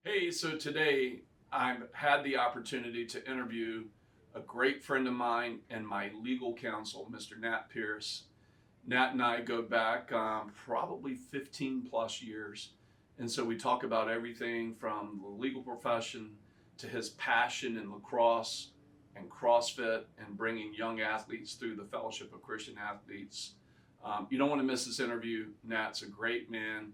Hey, so today I've had the opportunity to interview a great friend of mine and my legal counsel, Mr. Nat Pierce. Nat and I go back probably 15 plus years. And so we talk about everything from the legal profession to his passion in lacrosse and CrossFit and bringing young athletes through the Fellowship of Christian Athletes. You don't want to miss this interview. Nat's a great man.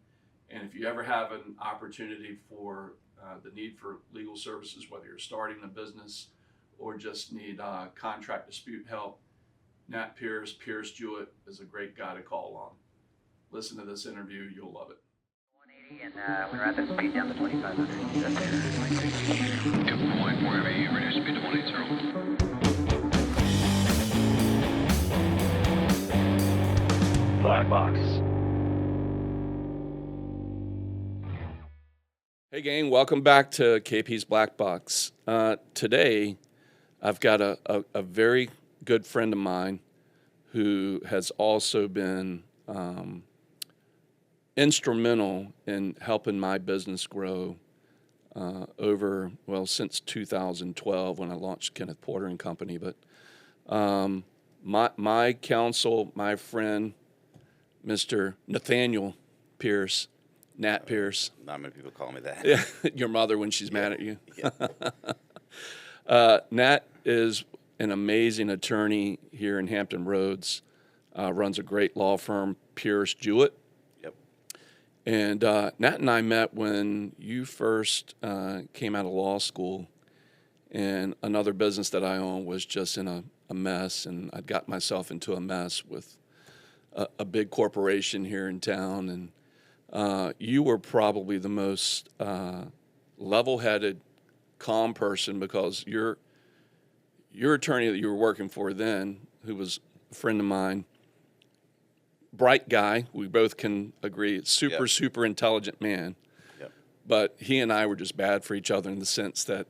And if you ever have an opportunity for the need for legal services, whether you're starting a business or just need contract dispute help, Nat Pierce, Pierce Jewett is a great guy to call on. Listen to this interview, you'll love it. 180 and we're at the speed down to 2500. Yep, 4 MAE, reduce speed to 180. Blackbox. Hey gang, welcome back to KP's Blackbox. Today, I've got a very good friend of mine who has also been instrumental in helping my business grow since 2012 when I launched Kenneth Porter and Company. But my counsel, my friend, Mr. Nathaniel Pierce, Nat Pierce. Not many people call me that. Yeah, your mother when she's mad at you. Yeah. Nat is an amazing attorney here in Hampton Roads, runs a great law firm, Pierce Jewett. Yep. And Nat and I met when you first came out of law school, and another business that I own was just in a mess, and I'd got myself into a mess with a big corporation here in town, and you were probably the most level-headed, calm person because your attorney that you were working for then, who was a friend of mine, bright guy, we both can agree, super intelligent man. Yep. But he and I were just bad for each other in the sense that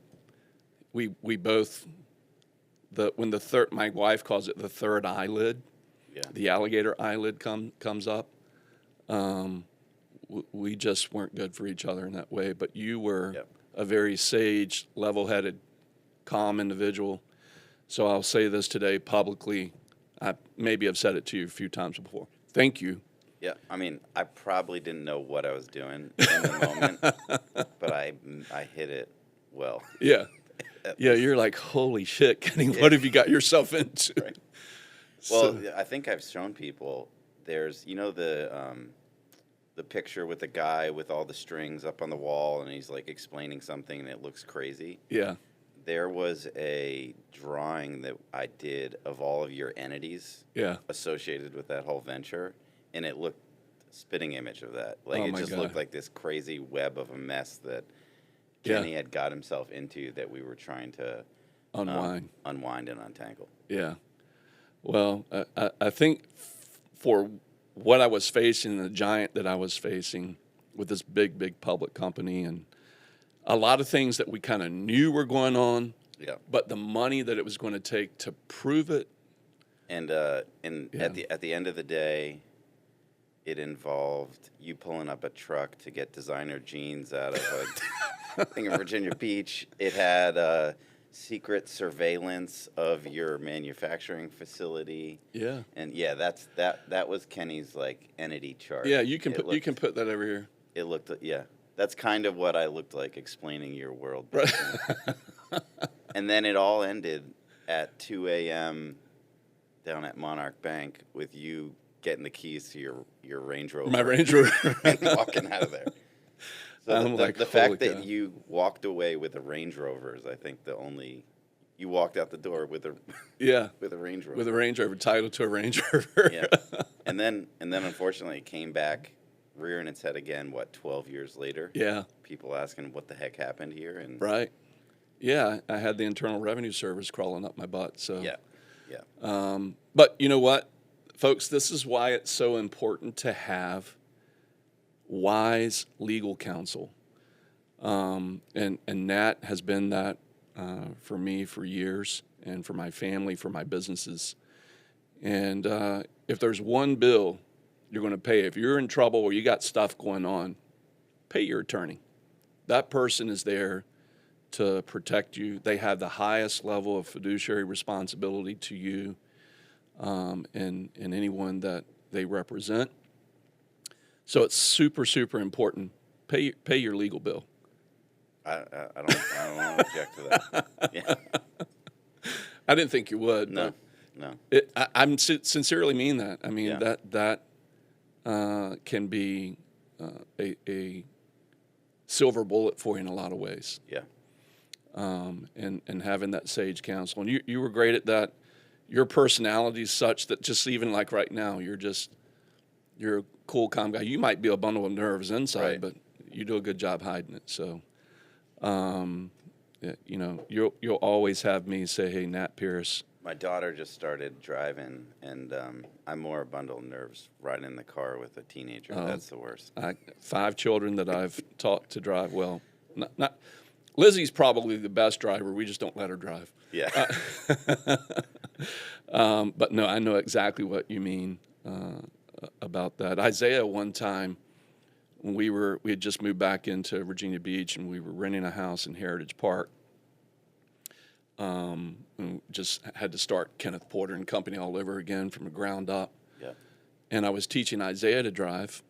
we both, my wife calls it the third eyelid, Yeah. the alligator eyelid comes up. We just weren't good for each other in that way. But you were Yep. a very sage, level-headed, calm individual. So I'll say this today publicly. I maybe have said it to you a few times before. Thank you. Yeah. I mean, I probably didn't know what I was doing in the moment, but I hit it well. Yeah. At Yeah, least. you're like, holy shit, Kenny, what have you got yourself into? Right. Well, So- I think I've shown people. There's, the picture with the guy with all the strings up on the wall, and he's like explaining something, and it looks crazy. yeah. There was a drawing that I did of all of your entities Yeah. associated with that whole venture, and it looked spitting image of that. Like Oh it my just God. looked like this crazy web of a mess that Yeah. Kenny had got himself into that we were trying to Unwind. and untangle. Yeah. Well, I think for what I was facing, the giant that I was facing with this big public company, and a lot of things that we kind of knew were going on, Yeah. but the money that it was going to take to prove it. And Yeah. at the end of the day, it involved you pulling up a truck to get designer jeans out of a thing in Virginia Beach. It had secret surveillance of your manufacturing facility. Yeah. And yeah, that was Kenny's like entity chart. Yeah, you can It put looked, you can put that over here. It looked yeah. That's kind of what I looked like explaining your world. Right. And then it all ended at 2 a.m. down at Monarch Bank with you getting the keys to your Range Rover. My Range Rover. And walking out of there. So I'm like, the holy fact that cow. you walked away with a Range Rover is, I think, you walked out the door with a Yeah. with a Range Rover. With a Range Rover, title to a Range Rover. Yeah. And then unfortunately it came back rearing its head again, 12 years later? Yeah. People asking what the heck happened here, and Right. Yeah, I had the Internal Revenue Service crawling up my butt. So. yeah. But you know what, folks? This is why it's so important to have wise legal counsel. And Nat has been that for me for years, and for my family, for my businesses. And if there's one bill you're going to pay, if you're in trouble or you got stuff going on, pay your attorney. that person is there to protect you. They have the highest level of fiduciary responsibility to you and anyone that they represent. So it's super, super important. Pay your legal bill. I don't want to object to that. Yeah. I didn't think you would. No, but no. I'm sincerely mean that. I mean, Yeah. that can be a silver bullet for you in a lot of ways. Yeah. And having that sage counsel. And you were great at that. Your personality is such that just even like right now, you're a cool, calm guy. You might be a bundle of nerves inside, Right. but you do a good job hiding it. So, yeah, you know, you'll always have me say, "Hey, Nat Pierce." My daughter just started driving, and I'm more a bundle of nerves riding in the car with a teenager. Oh. That's the worst. 5 children that I've taught to drive well. Not Lizzie's probably the best driver. We just don't let her drive. Yeah. But no, I know exactly what you mean about that. Isaiah, one time, when we had just moved back into Virginia Beach and we were renting a house in Heritage Park, and just had to start Kenneth Porter and Company all over again from the ground up. Yeah. And I was teaching Isaiah to drive,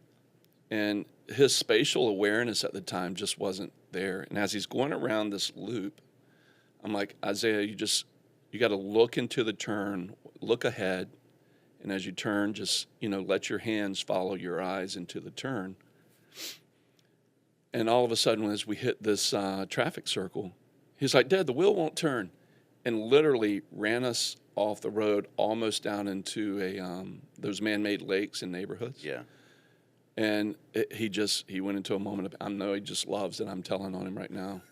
and his spatial awareness at the time just wasn't there. And as he's going around this loop, I'm like, Isaiah, you got to look into the turn, look ahead, and as you turn, just, let your hands follow your eyes into the turn. And all of a sudden, as we hit this traffic circle, he's like, Dad, the wheel won't turn, and literally ran us off the road almost down into those man-made lakes and neighborhoods. Yeah. And he went into a moment of, I know he just loves it. I'm telling on him right now.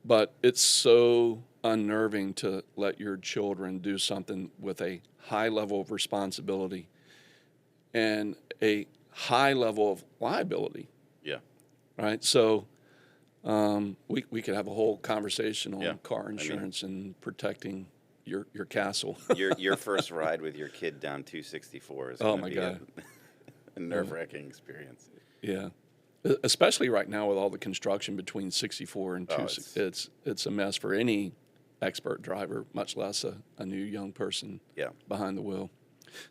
But it's so unnerving to let your children do something with a high level of responsibility and a high level of liability. Yeah. Right? So we could have a whole conversation on Yeah. car insurance and protecting your castle. Your first ride with your kid down 264 is Oh, gonna my be God. a nerve-wracking experience. Yeah. Especially right now with all the construction between 64 and 2. It's a mess for any expert driver, much less a new young person Yeah. behind the wheel.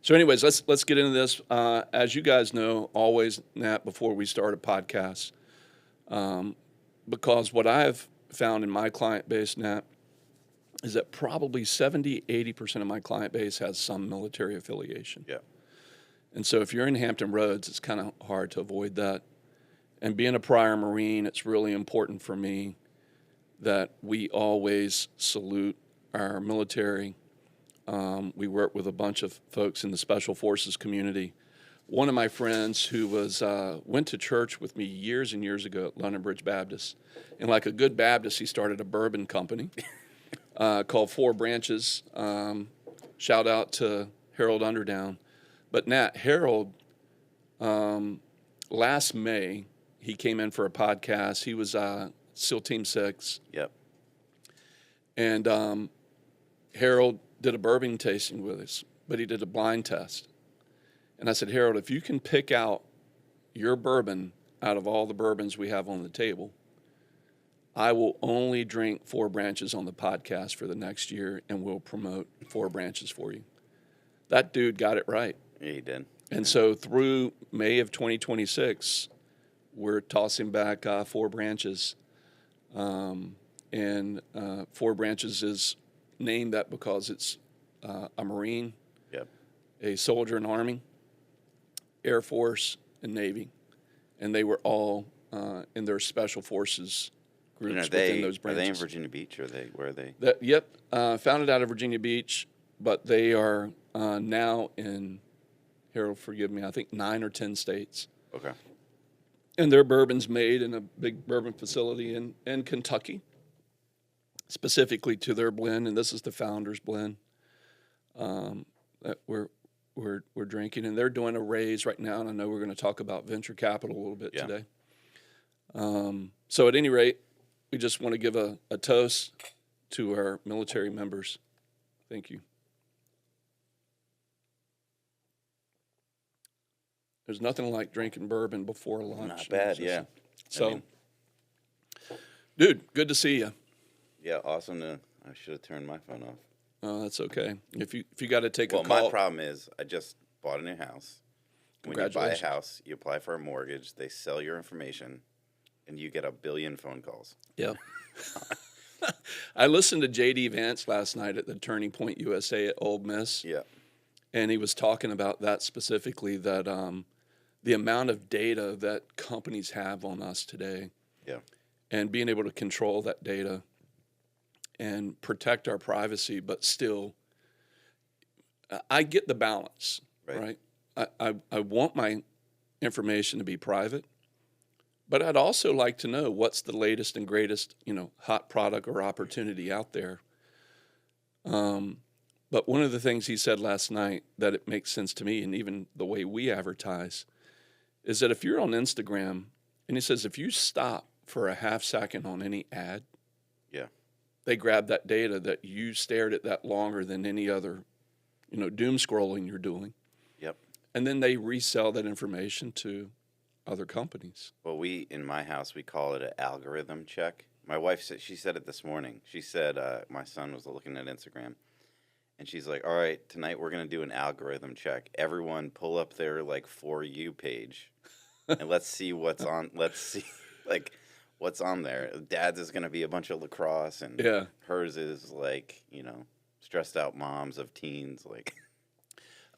So anyways, let's get into this. As you guys know, always, Nat, before we start a podcast, because what I've found in my client base, Nat, is that probably 70, 80% of my client base has some military affiliation. Yeah. And so if you're in Hampton Roads, it's kind of hard to avoid that. And being a prior Marine, it's really important for me that we always salute our military. We work with a bunch of folks in the Special Forces community. One of my friends who went to church with me years and years ago at London Bridge Baptist, and like a good Baptist, he started a bourbon company called Four Branches. Shout out to Harold Underdown. But Nat, Harold, last May, he came in for a podcast. He was SEAL Team 6. Yep. And Harold did a bourbon tasting with us, but he did a blind test. And I said, Harold, if you can pick out your bourbon out of all the bourbons we have on the table, I will only drink Four Branches on the podcast for the next year, and we'll promote Four Branches for you. That dude got it right. Yeah, he did. And so through May of 2026, we're tossing back Four Branches. And Four Branches is named that because it's a Marine, Yep. a soldier in Army, Air Force, and Navy. And they were all in their Special Forces groups And within those are branches. they in Virginia Beach, or where are they? Yep, founded out of Virginia Beach, but they are now in, Harold, forgive me, I think 9 or 10 states. Okay. And their bourbon's made in a big bourbon facility in Kentucky, specifically to their blend, and this is the Founder's Blend that we're drinking. And they're doing a raise right now, and I know we're going to talk about venture capital a little bit Yeah. today. So at any rate, we just want to give a toast to our military members. Thank you. There's nothing like drinking bourbon before lunch. Not bad, It's just yeah. So, mean- dude, good to see you. Yeah, awesome. I should have turned my phone off. Oh, that's okay. If you got to take Well, a call, my problem is I just bought a new house. When you buy a Congratulations. house, you apply for a mortgage, they sell your information, and you get a billion phone calls. yeah. I listened to JD Vance last night at the Turning Point USA at Ole Miss, Yeah. and he was talking about that specifically. That the amount of data that companies have on us today, Yeah. and being able to control that data and protect our privacy, but still, I get the balance, Right. I want my information to be private, but I'd also like to know what's the latest and greatest, hot product or opportunity out there. But one of the things he said last night that it makes sense to me, and even the way we advertise, is that if you're on Instagram, and he says if you stop for a half second on any ad, Yeah. they grab that data that you stared at that longer than any other, doom scrolling you're doing. Yep. And then they resell that information to other companies. Well, in my house, we call it an algorithm check. My wife said, she said it this morning. She said, my son was looking at Instagram, and she's like, all right, tonight we're going to do an algorithm check. Everyone pull up their, For You page, and let's see what's on, what's on there. Dad's is going to be a bunch of lacrosse, and Yeah. hers is, stressed out moms of teens,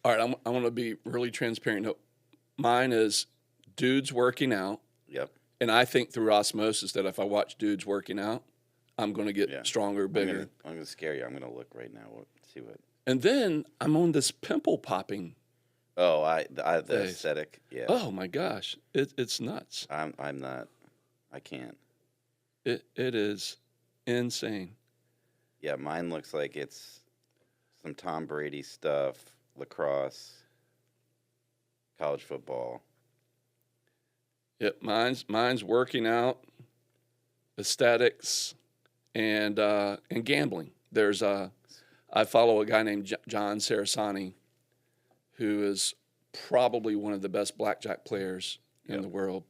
All right, I want to be really transparent. No, mine is dudes working out, Yep. and I think through osmosis that if I watch dudes working out, I'm going to get Yeah. stronger, bigger. I'm gonna scare you. I'm gonna look right now. See what. And then I'm on this pimple popping. Oh, the Face. aesthetic. Yeah. Oh my gosh, it's nuts. I'm not. I can't. It is insane. Yeah, mine looks like it's some Tom Brady stuff, lacrosse, college football. Yep, mine's working out, aesthetics, and gambling. I follow a guy named John Sarasani, who is probably one of the best blackjack players in the world.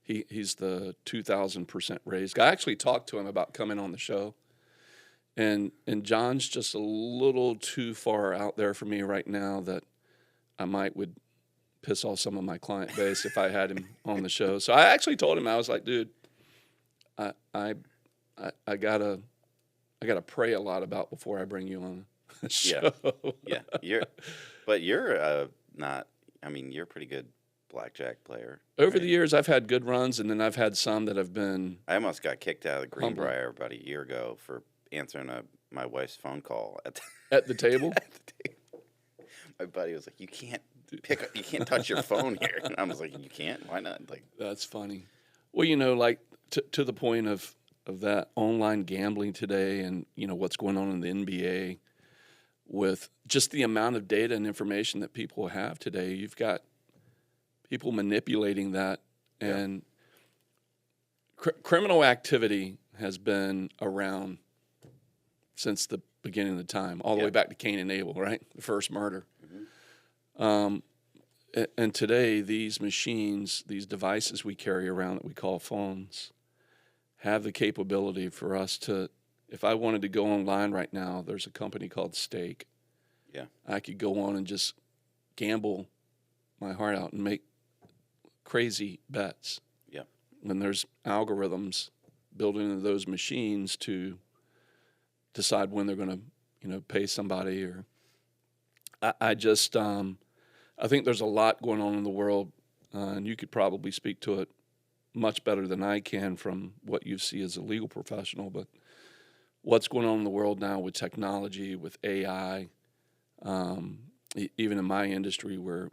He's the 2,000% raised guy. I actually talked to him about coming on the show, and John's just a little too far out there for me right now that I would piss off some of my client base if I had him on the show. So I actually told him, I was like, dude, I gotta pray a lot about before I bring you on the show. Yeah, you're not. I mean, you're a pretty good blackjack player. Over right? the years, I've had good runs, and then I've had some that have been. I almost got kicked out of the Humble. Greenbrier about a year ago for answering my wife's phone call at At the table? at the table. My buddy was like, "You can't you can't touch your phone here," and I was like, "You can't? Why not?" That's funny. Well, to the point of that online gambling today, and what's going on in the NBA, with just the amount of data and information that people have today, you've got people manipulating that, and criminal activity has been around since the beginning of the time, all the way back to Cain and Abel, right? The first murder. Mm-hmm. And today, these machines, these devices we carry around that we call phones, have the capability for us to, if I wanted to go online right now, there's a company called Stake. Yeah. I could go on and just gamble my heart out and make crazy bets. Yeah. And there's algorithms built into those machines to decide when they're going to, pay somebody. Or I think there's a lot going on in the world, and you could probably speak to it much better than I can from what you see as a legal professional. But what's going on in the world now with technology, with AI, even in my industry, where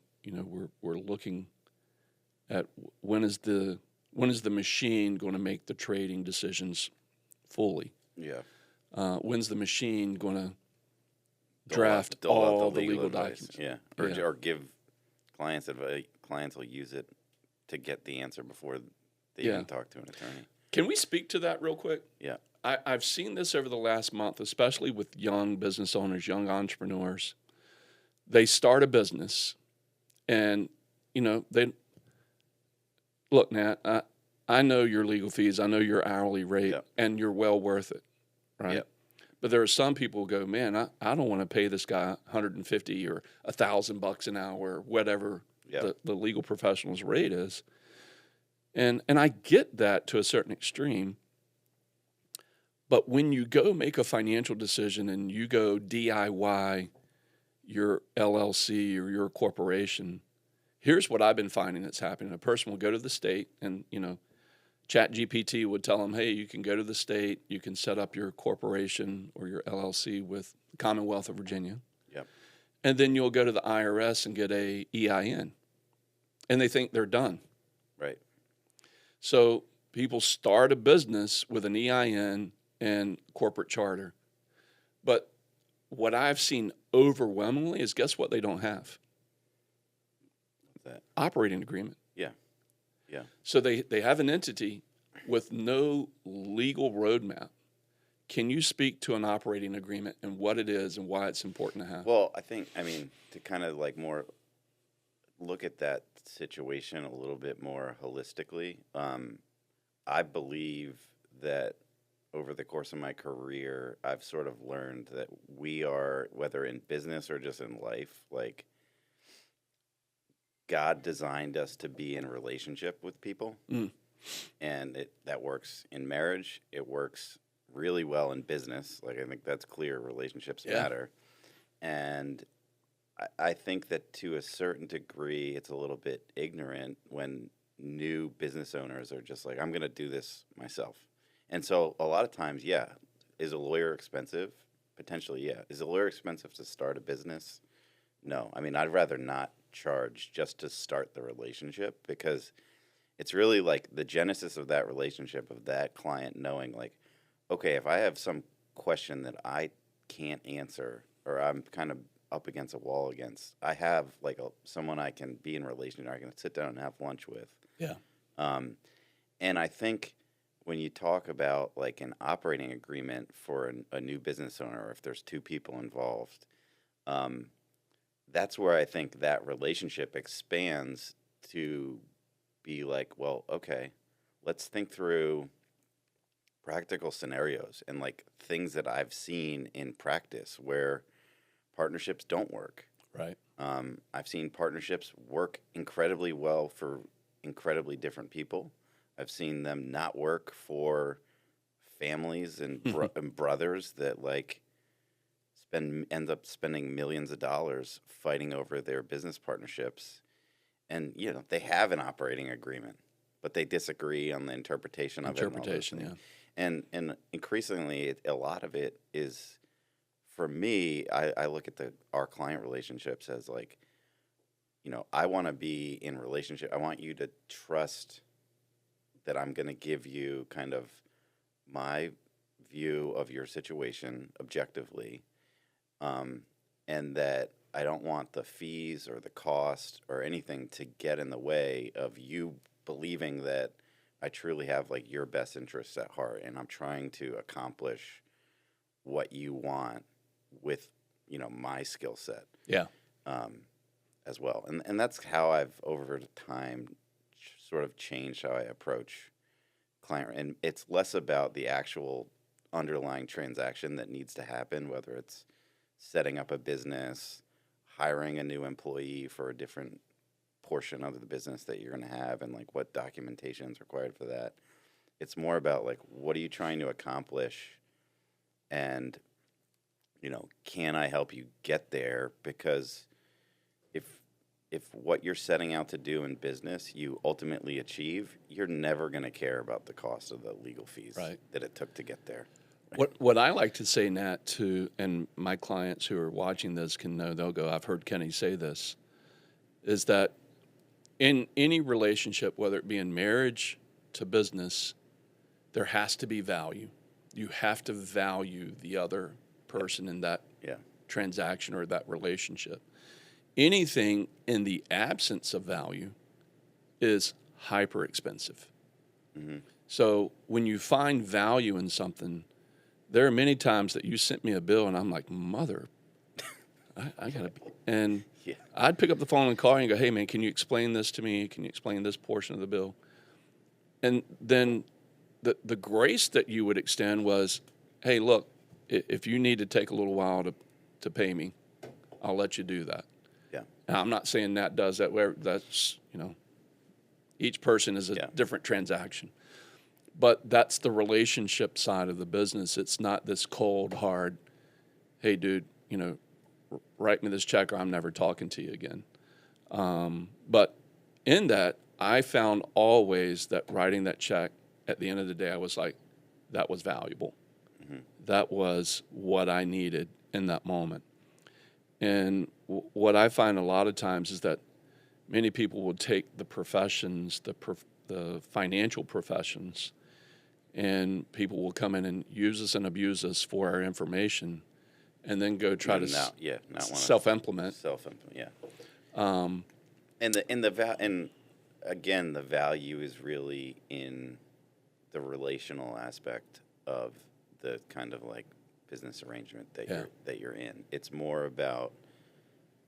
we're looking at when is the machine going to make the trading decisions fully? Yeah. When's the machine going to They'll draft have all the legal legal advice. documents? Yeah. Yeah. Or give clients advice. Clients will use it to get the answer before they Yeah. even talk to an attorney. Can we speak to that real quick? Yeah. I've seen this over the last month, especially with young business owners, young entrepreneurs. They start a business, and they look, Nat. I know your legal fees, I know your hourly rate, Yep. and you're well worth it, right? Yep. But there are some people who go, man, I don't want to pay this guy 150 or $1,000 an hour, or whatever Yep. the legal professional's rate is. And I get that to a certain extreme. But when you go make a financial decision and you go DIY your LLC or your corporation, here's what I've been finding that's happening. A person will go to the state and, ChatGPT would tell them, hey, you can go to the state, you can set up your corporation or your LLC with the Commonwealth of Virginia. Yep. And then you'll go to the IRS and get a EIN. And they think they're done. Right. So people start a business with an EIN and corporate charter. But what I've seen overwhelmingly is, guess what they don't have? What's that? Operating agreement. Yeah. Yeah. So they have an entity with no legal roadmap. Can you speak to an operating agreement and what it is and why it's important to have? Well, I mean, to kind of like more look at that situation a little bit more holistically, I believe that over the course of my career, I've sort of learned that we are, whether in business or just in life, like God designed us to be in relationship with people. And that works in marriage. It works really well in business. Like, I think that's clear. Relationships matter. And I think that to a certain degree, it's a little bit ignorant when new business owners are just like, I'm going to do this myself. And so a lot of times, is a lawyer expensive? Potentially, yeah. Is a lawyer expensive to start a business? No. I mean, I'd rather not charge just to start the relationship, because it's really like the genesis of that relationship, of that client knowing, like, okay, if I have some question that I can't answer or I'm kind of up against a wall against, I have like someone I can be in relation, or I can sit down and have lunch with. Yeah. And I think when you talk about like an operating agreement for a new business owner, or if there's two people involved, that's where I think that relationship expands to be like, well, okay, let's think through practical scenarios and like things that I've seen in practice where partnerships don't work. Right. I've seen partnerships work incredibly well for incredibly different people. I've seen them not work for families and, and brothers that like end up spending millions of dollars fighting over their business partnerships. And, they have an operating agreement, but they disagree on the interpretation of it. And increasingly, a lot of it is, for me, I look at our client relationships as like, I want to be in relationship. I want you to trust that I'm going to give you kind of my view of your situation objectively, and that I don't want the fees or the cost or anything to get in the way of you believing that I truly have like your best interests at heart, and I'm trying to accomplish what you want with, my skill set. Yeah. As well. And that's how I've over time sort of changed how I approach client. And it's less about the actual underlying transaction that needs to happen, whether it's setting up a business, hiring a new employee for a different portion of the business that you're going to have, and like what documentation is required for that. It's more about like, what are you trying to accomplish? And, can I help you get there? Because if what you're setting out to do in business you ultimately achieve, you're never going to care about the cost of the legal fees that it took to get there. Right? What I like to say, Nat, to, and my clients who are watching this can know, they'll go, I've heard Kenny say this, is that in any relationship, whether it be in marriage to business, there has to be value. You have to value the other person in that transaction or that relationship. Anything in the absence of value is hyper expensive. Mm-hmm. So when you find value in something, there are many times that you sent me a bill and I'm like, mother, I gotta be. And I'd pick up the phone and call you and go, hey man, can you explain this to me? Can you explain this portion of the bill? and then the grace that you would extend was, hey, look, if you need to take a little while to pay me, I'll let you do that. Yeah. Now, I'm not saying Nat does that. That's, each person is a Yeah. different transaction. But that's the relationship side of the business. It's not this cold, hard, hey, dude, write me this check or I'm never talking to you again. But in that, I found always that writing that check, at the end of the day, I was like, that was valuable. Mm-hmm. That was what I needed in that moment. And what I find a lot of times is that many people will take the professions, the financial professions, and people will come in and use us and abuse us for our information, and then go try to self-implement. Self-implement, yeah. And again, the value is really in the relational aspect of the kind of like business arrangement that you're in. It's more about,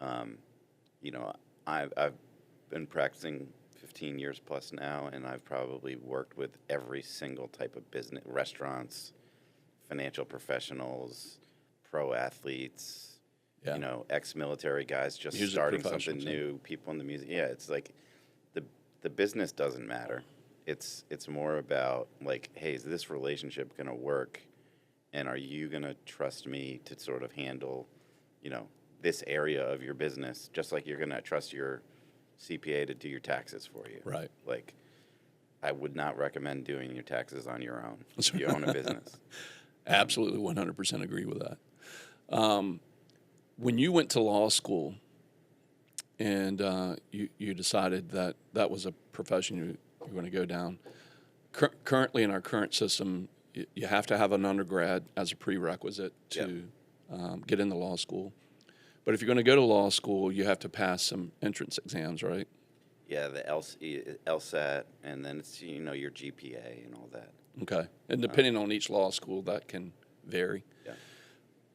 I've been practicing 15 years plus now, and I've probably worked with every single type of business: restaurants, financial professionals, pro athletes, ex-military guys just Music starting something professionals, new, people in the music. Yeah, it's like the business doesn't matter. It's more about like, hey, is this relationship going to work? And are you going to trust me to sort of handle, this area of your business, just like you're going to trust your CPA to do your taxes for you? Right. Like, I would not recommend doing your taxes on your own if you own a business. Absolutely, 100% agree with that. When you went to law school and you decided that was a profession you were going to go down, currently in our current system, you have to have an undergrad as a prerequisite to get into law school. But if you're going to go to law school, you have to pass some entrance exams, right? Yeah, the LSAT, and then it's your GPA and all that. Okay, and depending on each law school, that can vary. Yeah.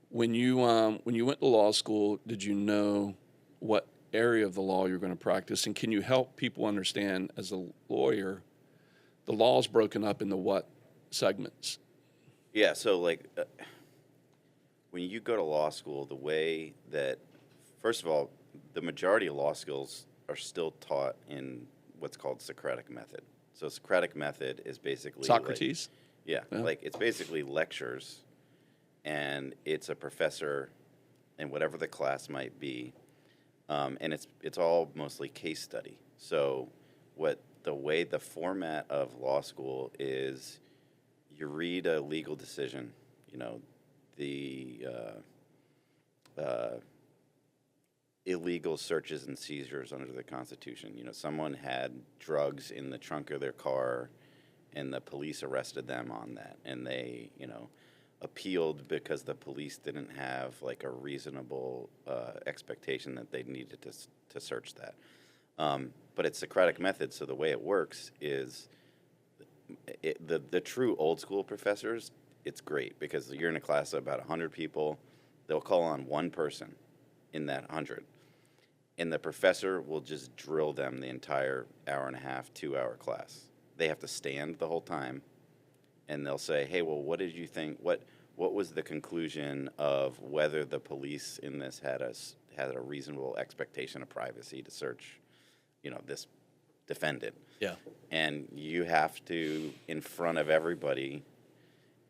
When you went to law school, did you know what area of the law you're going to practice, and can you help people understand, as a lawyer, the law is broken up into what segments? Yeah, so like when you go to law school, the way that, first of all, the majority of law schools are still taught in what's called Socratic method. So Socratic method is basically Socrates? Like it's basically lectures, and it's a professor in whatever the class might be, and it's all mostly case study. So the format of law school is, you read a legal decision, the illegal searches and seizures under the Constitution. Someone had drugs in the trunk of their car, and the police arrested them on that, and they, appealed because the police didn't have like a reasonable expectation that they needed to search that. But it's Socratic method, so the way it works is, the true old school professors, it's great because you're in a class of about 100 people. They'll call on one person in that 100, and the professor will just drill them the entire hour and a half, 2-hour class. They have to stand the whole time, and they'll say, hey, well, what did you think? What was the conclusion of whether the police in this had a reasonable expectation of privacy to search, this defendant? Yeah. And you have to, in front of everybody,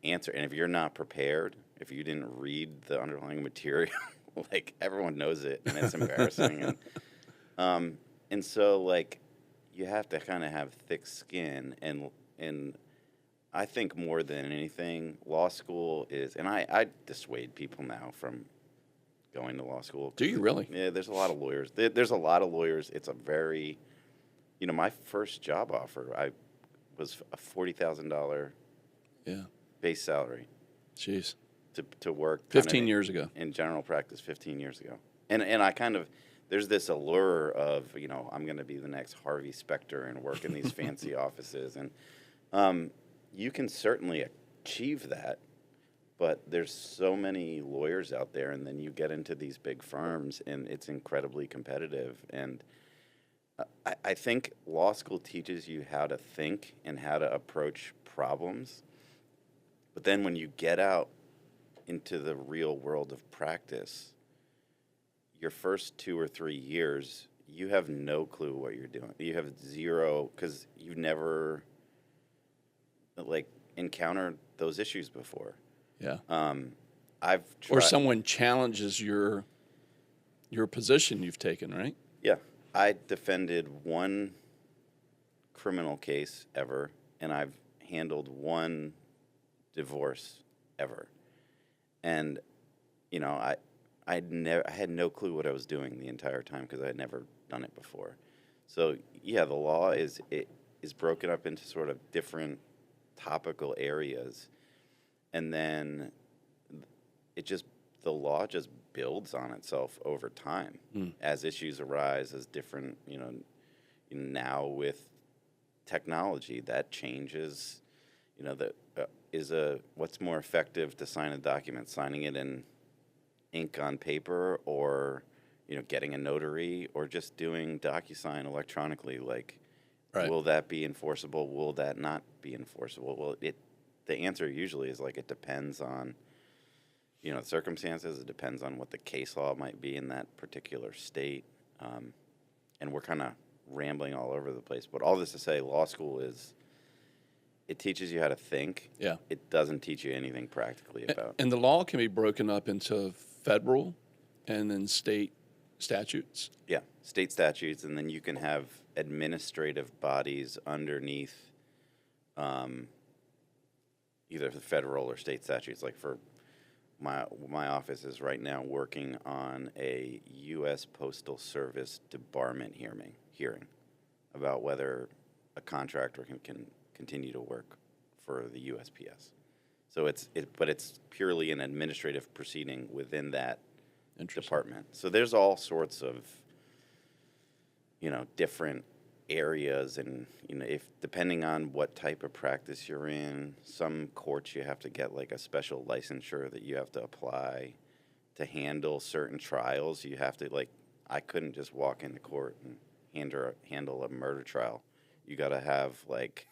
answer. And if you're not prepared, if you didn't read the underlying material, like, everyone knows it, and it's embarrassing. And so, like, you have to kind of have thick skin. And I think more than anything, law school is, and I dissuade people now from going to law school. Do you really? Yeah, there's a lot of lawyers. There's a lot of lawyers. It's a very, my first job offer, I was a $40,000 base salary. Jeez. To work 15 years ago. In general practice 15 years ago. And I kind of, there's this allure of, I'm going to be the next Harvey Specter and work in these fancy offices. And you can certainly achieve that, but there's so many lawyers out there, and then you get into these big firms, and it's incredibly competitive. And I think law school teaches you how to think and how to approach problems. But then when you get out into the real world of practice, your first 2 or 3 years, you have no clue what you're doing. You have zero, because you've never like encountered those issues before. Yeah. I've Or tried, someone challenges your position you've taken, right? yeah, I defended one criminal case ever, and I've handled one divorce ever. And I had no clue what I was doing the entire time because I had never done it before. So yeah, the law is broken up into sort of different topical areas, and then the law just builds on itself over time as issues arise, as different now with technology that changes. What's more effective to sign a document, signing it in ink on paper, or getting a notary, or just doing DocuSign electronically? Like, Right. will that be enforceable? Will that not be enforceable? Well, the answer usually is like it depends on circumstances. It depends on what the case law might be in that particular state. And we're kind of rambling all over the place. But all this to say, law school it teaches you how to think. Yeah. It doesn't teach you anything practically about. And the law can be broken up into federal and then state statutes. Yeah, state statutes, and then you can have administrative bodies underneath either the federal or state statutes. Like for my office is right now working on a U.S. Postal Service debarment hearing about whether a contractor can continue to work for the USPS. So but it's purely an administrative proceeding within that department. So there's all sorts of different areas, and if depending on what type of practice you're in, some courts you have to get like a special licensure that you have to apply to handle certain trials. You have to, like, I couldn't just walk into court and handle a murder trial. You got to have like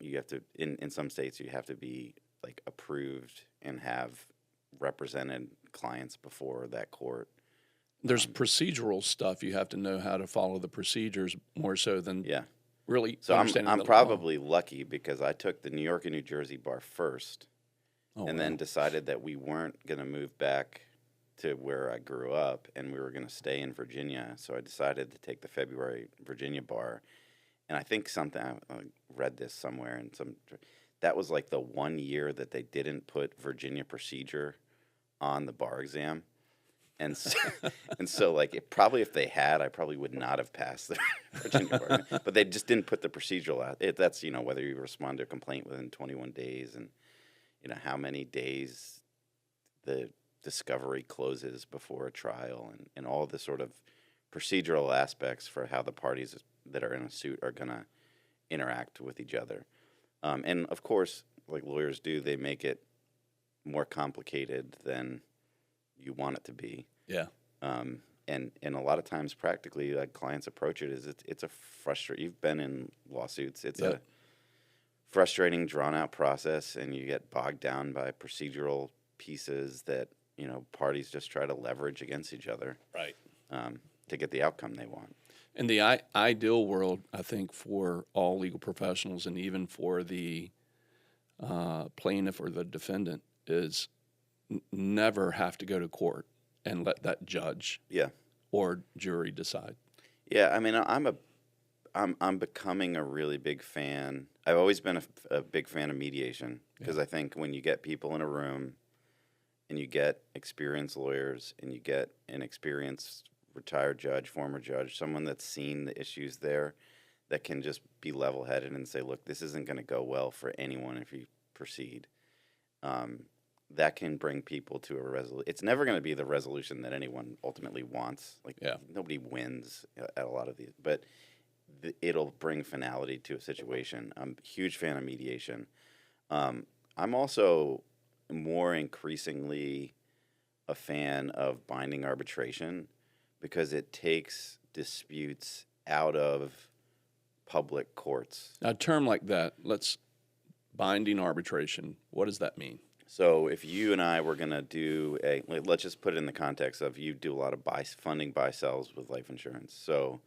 you have to in some states you have to be like approved and have represented clients before that court. There's procedural stuff. You have to know how to follow the procedures more so than really So understanding I'm the probably lucky because I took the New York and New Jersey bar first, law. and then decided that we weren't going to move back to where I grew up, and we were going to stay in Virginia. So I decided to take the February Virginia bar, and I think I read this somewhere, and that was like the 1 year that they didn't put Virginia procedure on the bar exam. And so like if they had, I probably would not have passed the Virginia bar. But they just didn't put the procedural out. That's whether you respond to a complaint within 21 days, and how many days the discovery closes before a trial, and all the sort of procedural aspects for how the parties that are in a suit are going to interact with each other. And of course, like lawyers do, they make it more complicated than you want it to be. Yeah. And a lot of times, practically, like clients approach it it's a frustrating. You've been in lawsuits. It's a frustrating, drawn out process, and you get bogged down by procedural pieces that parties just try to leverage against each other, Right. To get the outcome they want. In the ideal world, I think for all legal professionals and even for the plaintiff or the defendant is never have to go to court and let that judge or jury decide. Yeah, I mean, I'm becoming a really big fan. I've always been a big fan of mediation because I think when you get people in a room and you get experienced lawyers and you get an experienced retired judge, former judge, someone that's seen the issues there that can just be level-headed and say, look, this isn't going to go well for anyone if you proceed. That can bring people to a resolution. It's never going to be the resolution that anyone ultimately wants. Like, nobody wins at a lot of these, but it'll bring finality to a situation. I'm a huge fan of mediation. I'm also more increasingly a fan of binding arbitration because it takes disputes out of public courts. A term like that, binding arbitration, what does that mean? So if you and I were going to do let's just put it in the context of you do a lot of funding buy sells with life insurance. So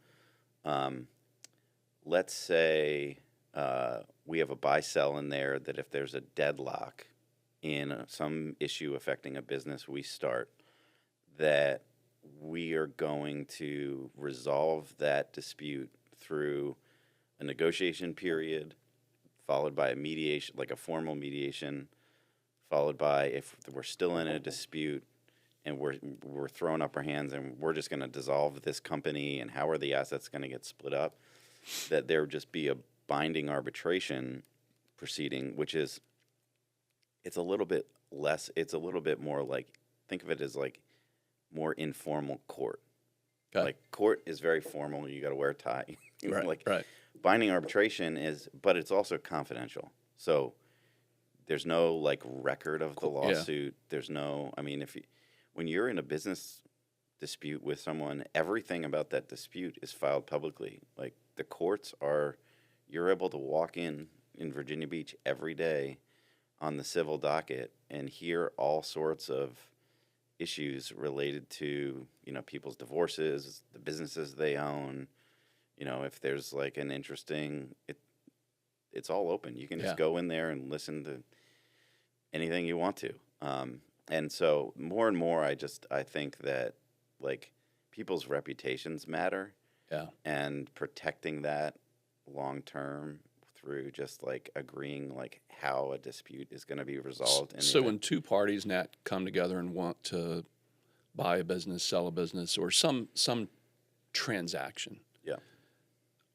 let's say we have a buy sell in there that if there's a deadlock in some issue affecting a business we start, that we are going to resolve that dispute through a negotiation period, followed by a mediation, like a formal mediation, followed by, if we're still in a dispute and we're throwing up our hands and we're just going to dissolve this company and how are the assets going to get split up, that there would just be a binding arbitration proceeding, which is, it's a little bit more like, think of it as like more informal court. Okay. Like court is very formal. You got to wear a tie. Right. Binding arbitration but it's also confidential. So there's no like record of the lawsuit. Yeah. There's no, I mean, when you're in a business dispute with someone, everything about that dispute is filed publicly. Like the courts you're able to walk in Virginia Beach every day on the civil docket and hear all sorts of issues related to, people's divorces, the businesses they own. If there's like an interesting, it's all open. You can just go in there and listen to anything you want to. And so more and more, I think that like people's reputations matter. Yeah. And protecting that long term through just like agreeing like how a dispute is going to be resolved. So when two parties, Nat, come together and want to buy a business, sell a business, or some transaction. Yeah.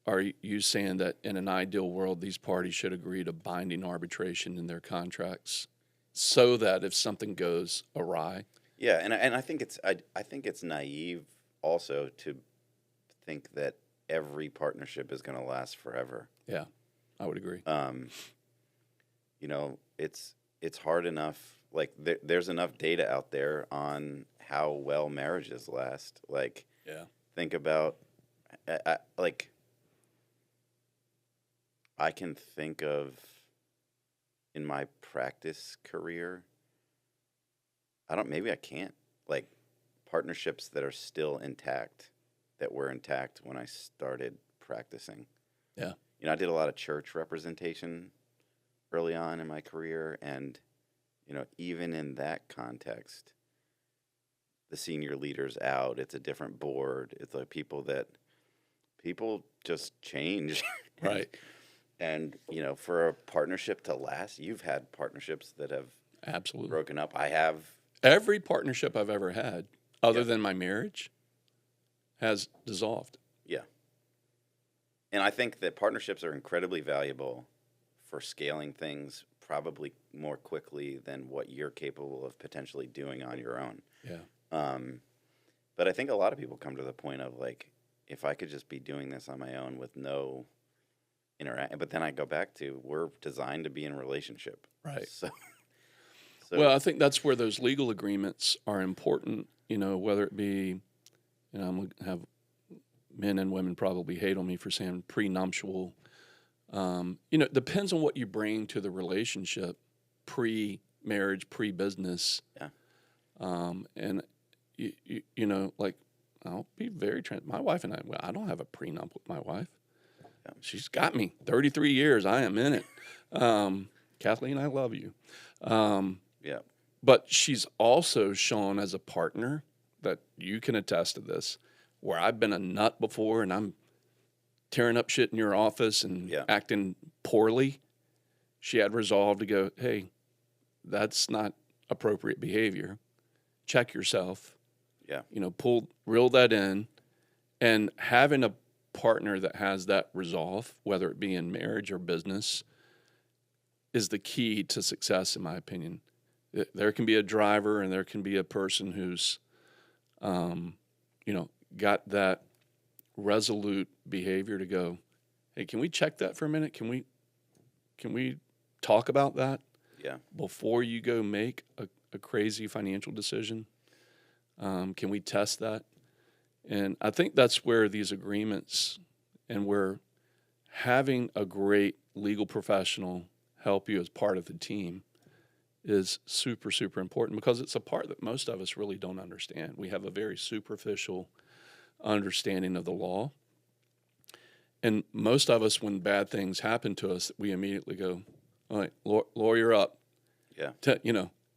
Are you saying that in an ideal world, these parties should agree to binding arbitration in their contracts so that if something goes awry? Yeah, and I think it's naive also to think that every partnership is going to last forever. Yeah, I would agree. It's hard enough. Like there's enough data out there on how well marriages last. Like, think about I can think of in my practice career, maybe I can't, like partnerships that are still intact, that were intact when I started practicing. Yeah. I did a lot of church representation early on in my career, and, even in that context, the senior leader's out, it's a different board, it's like people just change. Right. And, for a partnership to last, you've had partnerships that have absolutely broken up. I have. Every partnership I've ever had, other than my marriage, has dissolved. Yeah. And I think that partnerships are incredibly valuable for scaling things probably more quickly than what you're capable of potentially doing on your own. Yeah. But I think a lot of people come to the point of like, if I could just be doing this on my own with no interact, but then I go back to, we're designed to be in a relationship. Right. So well, I think that's where those legal agreements are important, whether it be, I'm going to have men and women probably hate on me for saying prenuptial. It depends on what you bring to the relationship, pre-marriage, pre-business. Yeah. And, like, I'll be very my wife and I don't have a prenup with my wife. Yeah. She's got me 33 years. I am in it. Kathleen, I love you. Yeah. But she's also shown as a partner that you can attest to this, where I've been a nut before and I'm tearing up shit in your office and acting poorly. She had resolve to go, hey, that's not appropriate behavior. Check yourself. Yeah. Reel that in. And having a partner that has that resolve, whether it be in marriage or business, is the key to success, in my opinion. There can be a driver and there can be a person who's, got that resolute behavior to go, hey, can we check that for a minute? Can we talk about that? Yeah. Before you go make a crazy financial decision? Can we test that? And I think that's where these agreements and where having a great legal professional help you as part of the team is super, super important, because it's a part that most of us really don't understand. We have a very superficial understanding of the law. And most of us, when bad things happen to us, we immediately go, all right, lawyer up. Yeah.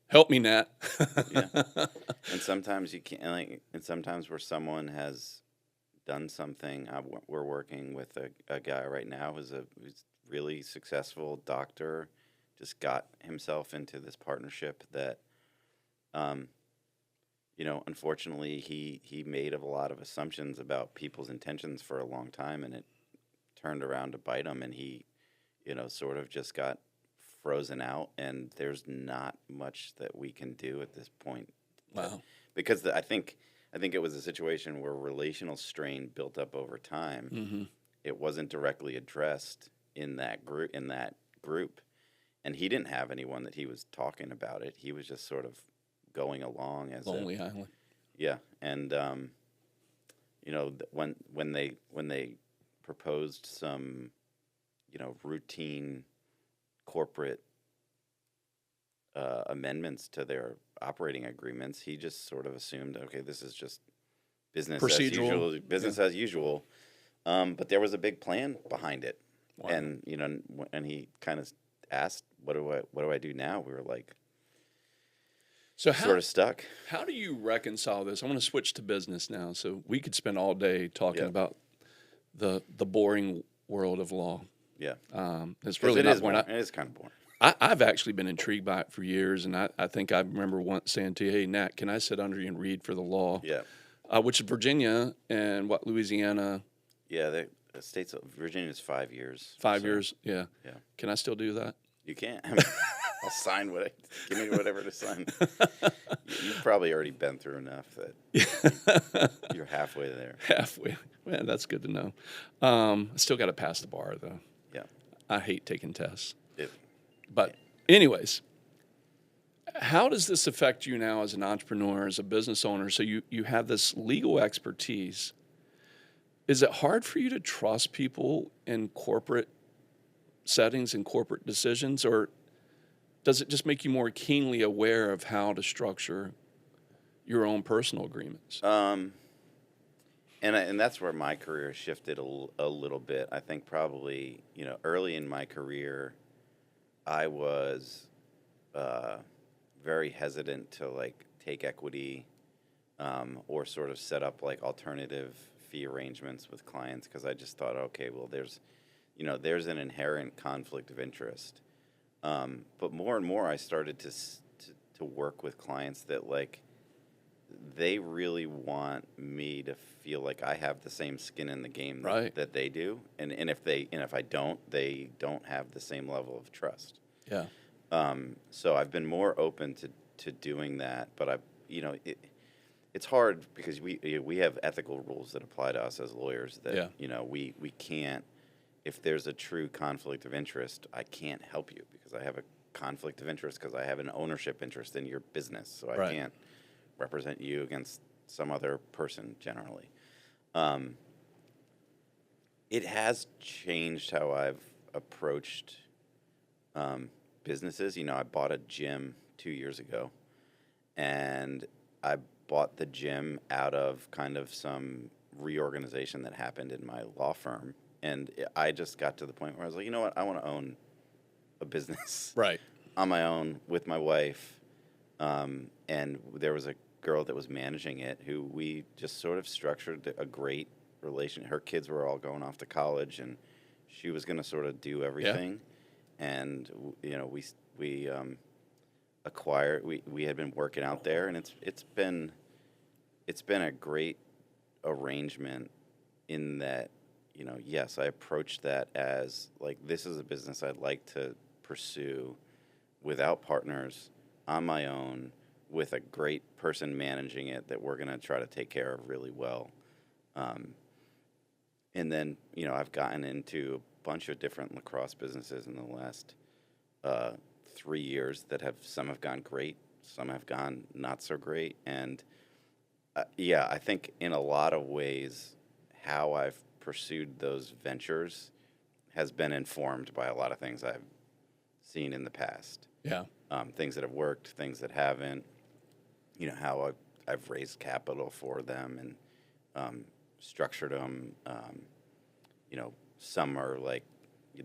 Help me, Nat. Yeah. And sometimes you can't, and sometimes where someone has done something, we're working with a guy right now who's really successful doctor, just got himself into this partnership that, unfortunately he made a lot of assumptions about people's intentions for a long time, and it turned around to bite him, and he, sort of just got frozen out, and there's not much that we can do at this point. Wow. Because I think it was a situation where relational strain built up over time. Mm-hmm. It wasn't directly addressed in that group, and he didn't have anyone that he was talking about it. He was just sort of going along as Lonely Island. Yeah, and when they proposed some, routine corporate amendments to their operating agreements, he just sort of assumed, okay, this is just business as usual. As usual. But there was a big plan behind it. Wow. And and he kind of asked, "What do I do now?" We were like, sort of stuck. How do you reconcile this? I want to switch to business now, so we could spend all day talking about the boring world of law. Yeah, it's really not boring. It is kind of boring. I've actually been intrigued by it for years, and I think I remember once saying to you, "Hey, Nat, can I sit under you and read for the law?" Yeah. Which is Virginia and Louisiana? Yeah, the states. Virginia's 5 years. 5 years. Yeah. Yeah. Can I still do that? You can't. I'll sign give me whatever to sign. You've probably already been through enough that you're halfway there. Halfway. Man, that's good to know. I still got to pass the bar, though. Yeah. I hate taking tests. Yeah. But anyways, how does this affect you now as an entrepreneur, as a business owner? So you have this legal expertise. Is it hard for you to trust people in corporate settings and corporate decisions, or does it just make you more keenly aware of how to structure your own personal agreements? And that's where my career shifted a little bit. I think probably, early in my career, I was very hesitant to take equity or sort of set up alternative fee arrangements with clients, because I just thought, okay, well, there's an inherent conflict of interest. But more and more, I started to work with clients that they really want me to feel like I have the same skin in the game that they do, and if I don't, they don't have the same level of trust. Yeah. So I've been more open to doing that, but it's hard because we have ethical rules that apply to us as lawyers that we can't. If there's a true conflict of interest, I can't help you because I have a conflict of interest because I have an ownership interest in your business, so I can't represent you against some other person generally. It has changed how I've approached businesses. I bought a gym 2 years ago, and I bought the gym out of kind of some reorganization that happened in my law firm. And I just got to the point where I was like, you know what? I want to own a business on my own with my wife. And there was a girl that was managing it who we just sort of structured a great relation. Her kids were all going off to college, and she was going to sort of do everything. Yeah. And we acquired. We had been working out there, and it's been a great arrangement in that. Yes, I approached that as this is a business I'd like to pursue without partners, on my own, with a great person managing it that we're going to try to take care of really well. And then, I've gotten into a bunch of different lacrosse businesses in the last 3 years that some have gone great, some have gone not so great. And Yeah, I think in a lot of ways, how I've pursued those ventures has been informed by a lot of things I've seen in the past. Yeah. Things that have worked, things that haven't. You know, how I've raised capital for them and structured them. You know, some are like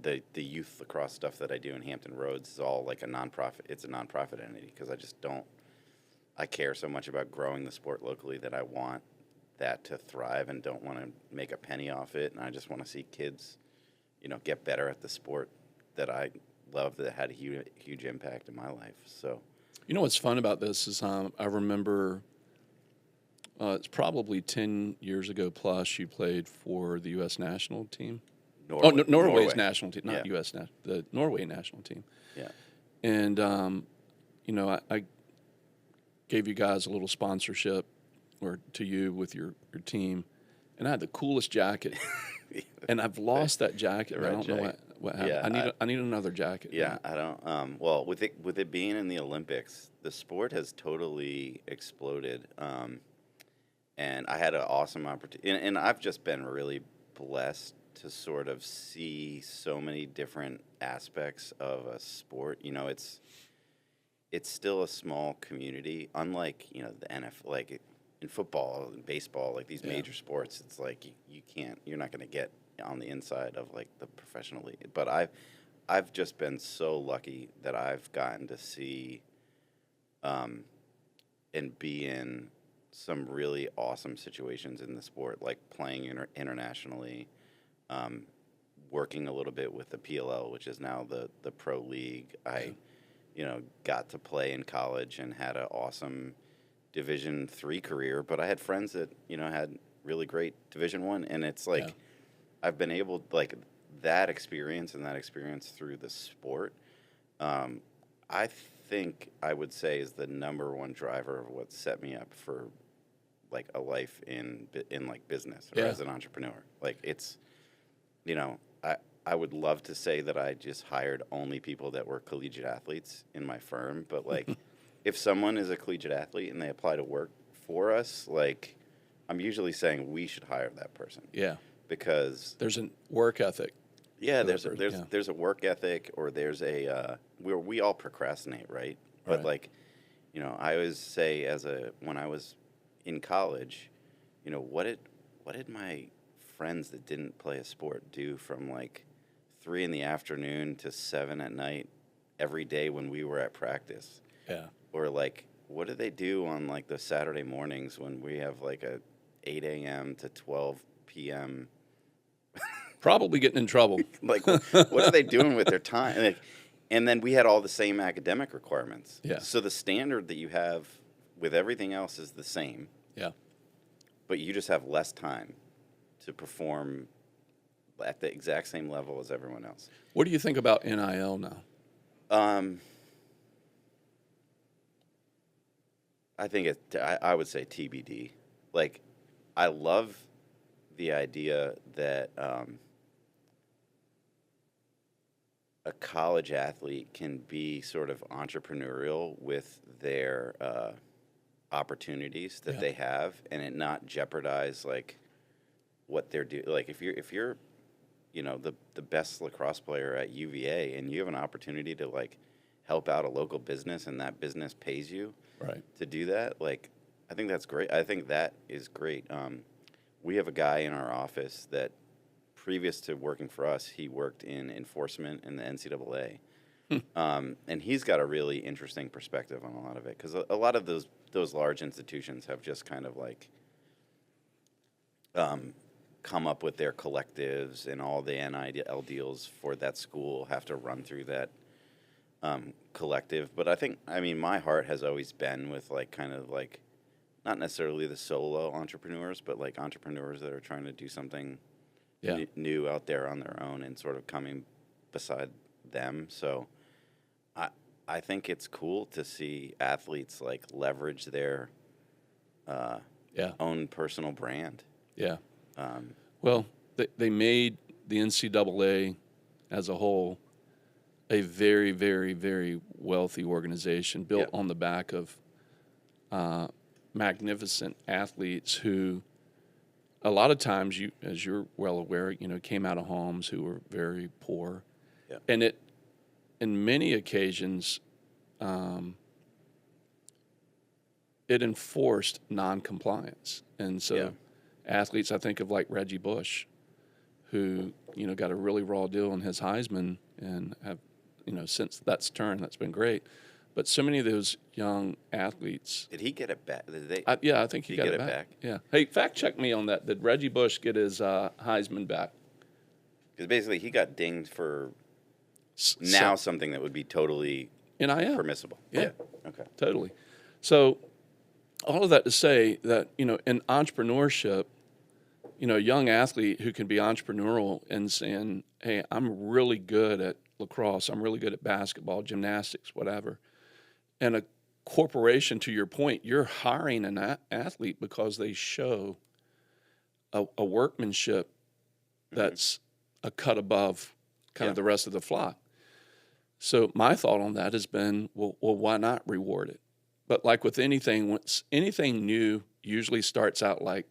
the youth lacrosse stuff that I do in Hampton Roads is all like a nonprofit. It's a nonprofit entity because I just don't. I care so much about growing the sport locally that I want that to thrive and don't want to make a penny off it. And I just want to see kids, you know, get better at the sport that I love that had a huge impact in my life. So, You know what's fun about this is I remember it's probably 10 years ago plus you played for the U.S. national team. Norway's Norway. national team, not Yeah. U.S. the Norway national team. Yeah. And, you know, I gave you guys a little sponsorship or to you with your team. And I had the coolest jacket. And I've lost that jacket. The I red don't know jacket. what happened. Yeah, I need another jacket. Yeah, I don't. Well, with it being in the Olympics, the sport has totally exploded. And I had an awesome opportunity, and I've just been really blessed to sort of see so many different aspects of a sport. You know, it's still a small community, unlike, you know, the NFL, like in football and baseball, like these major sports. It's like you're not going to get on the inside of like the professional league. But I've just been so lucky that I've gotten to see and be in some really awesome situations in the sport, like playing internationally, working a little bit with the PLL, which is now the pro league. I, you know, got to play in college and had an awesome Division III career, but I had friends that, you know, had really great Division I, and it's like I've been able, like, that experience through the sport, I think I would say is the number one driver of what set me up for like a life in like business or as an entrepreneur. Like, it's, you know, I would love to say that I just hired only people that were collegiate athletes in my firm, but like if someone is a collegiate athlete and they apply to work for us, like I'm usually saying we should hire that person. Yeah. Because there's a work ethic. Yeah, there's a work ethic, or there's a we all procrastinate, right? But like, you know, I always say when I was in college, you know, what did my friends that didn't play a sport do from like 3 p.m. to 7 p.m. every day when we were at practice? Yeah. Or like, what do they do on like the Saturday mornings when we have like a 8 a.m. to 12 p.m. Probably getting in trouble. Like, what are they doing with their time? Like, and then we had all the same academic requirements. Yeah. So the standard that you have with everything else is the same. Yeah. But you just have less time to perform at the exact same level as everyone else. What do you think about NIL now? I think I would say TBD. Like, I love the idea that a college athlete can be sort of entrepreneurial with their opportunities that they have, and it not jeopardize like what they're doing. Like if you're you know, the best lacrosse player at UVA and you have an opportunity to like help out a local business and that business pays you to do that, like I think that's great. I think that is great. We have a guy in our office that previous to working for us, he worked in enforcement in the NCAA. And he's got a really interesting perspective on a lot of it, because a lot of those large institutions have just kind of like come up with their collectives, and all the NIL deals for that school have to run through that collective. But I mean, my heart has always been with like kind of like not necessarily the solo entrepreneurs, but like entrepreneurs that are trying to do something new out there on their own and sort of coming beside them. So I think it's cool to see athletes like leverage their own personal brand. Yeah. Well, they made the NCAA as a whole a very, very, very wealthy organization built on the back of magnificent athletes who, a lot of times, you, as you're well aware, came out of homes who were very poor, Yeah. and it, in many occasions, it enforced non-compliance, and so Yeah. athletes, I think of like Reggie Bush, who got a really raw deal on his Heisman, and have since that's turned, that's been great. But so many of those young athletes, Did he get it back? Did they? I think he Did he got get it it back. back? Yeah. Hey, fact check me on that. Did Reggie Bush get his Heisman back? Because basically he got dinged for So- something that would be totally NIL. permissible. Yeah. Okay. Totally. So, all of that to say that, in entrepreneurship, a young athlete who can be entrepreneurial and saying, hey, I'm really good at lacrosse, I'm really good at basketball, gymnastics, whatever. And a corporation, to your point, you're hiring an athlete because they show a workmanship that's a cut above kind of the rest of the flock. So my thought on that has been, well, why not reward it? But like with anything, once anything new usually starts out like,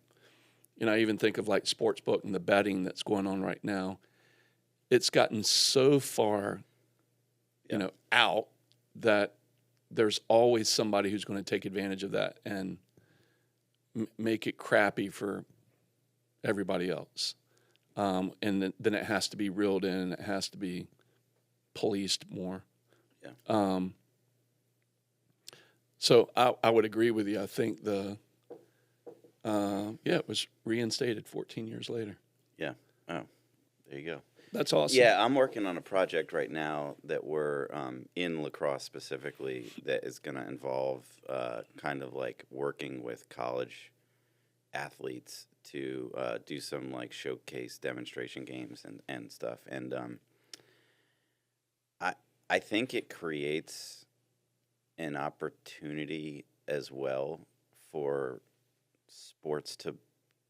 I even think of like sportsbook and the betting that's going on right now. It's gotten so far, out that there's always somebody who's going to take advantage of that and make it crappy for everybody else. And then it has to be reeled in. It has to be policed more. Yeah. So I would agree with you. I think it was reinstated 14 years later. Yeah. Oh, there you go. That's awesome. Yeah, I'm working on a project right now that we're in lacrosse specifically that is going to involve kind of like working with college athletes to do some like showcase demonstration games and stuff. And I think it creates an opportunity as well for sports to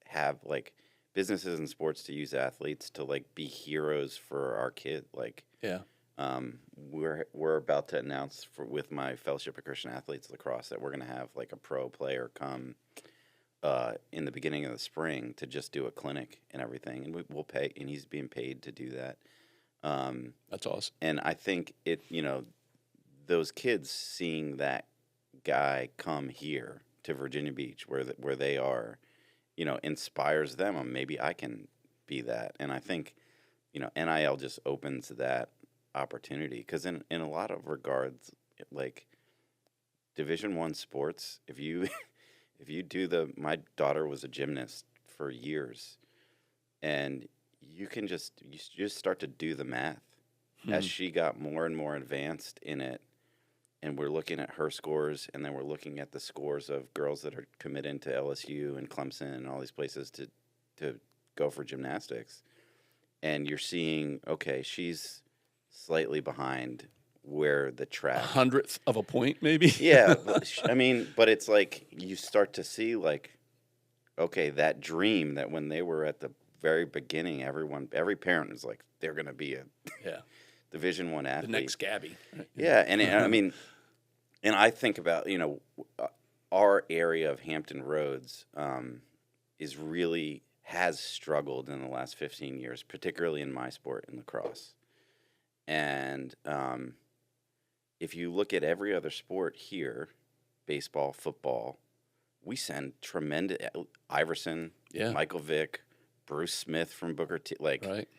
have like businesses and sports to use athletes to like be heroes for our kid. Like, Yeah. we're about to announce with my Fellowship of Christian Athletes Lacrosse that we're going to have like a pro player come in the beginning of the spring to just do a clinic and everything, and we'll pay, and he's being paid to do that. That's awesome. And I think it, those kids seeing that guy come here to Virginia Beach where they are, inspires them. Maybe I can be that. And I think, NIL just opens that opportunity because in a lot of regards, like Division I sports, if you my daughter was a gymnast for years, and you just start to do the math as she got more and more advanced in it. And we're looking at her scores, and then we're looking at the scores of girls that are committed to LSU and Clemson and all these places to go for gymnastics. And you're seeing, okay, she's slightly behind where the track. 100th of a point, maybe? Yeah, but it's like you start to see, like, okay, that dream that when they were at the very beginning, every parent was like, they're going to be a Division I athlete. The next Gabby. Right? Yeah, and and I think about, our area of Hampton Roads has struggled in the last 15 years, particularly in my sport, in lacrosse. And if you look at every other sport here, baseball, football, we send tremendous Iverson, Michael Vick, Bruce Smith from Booker T. Like, right.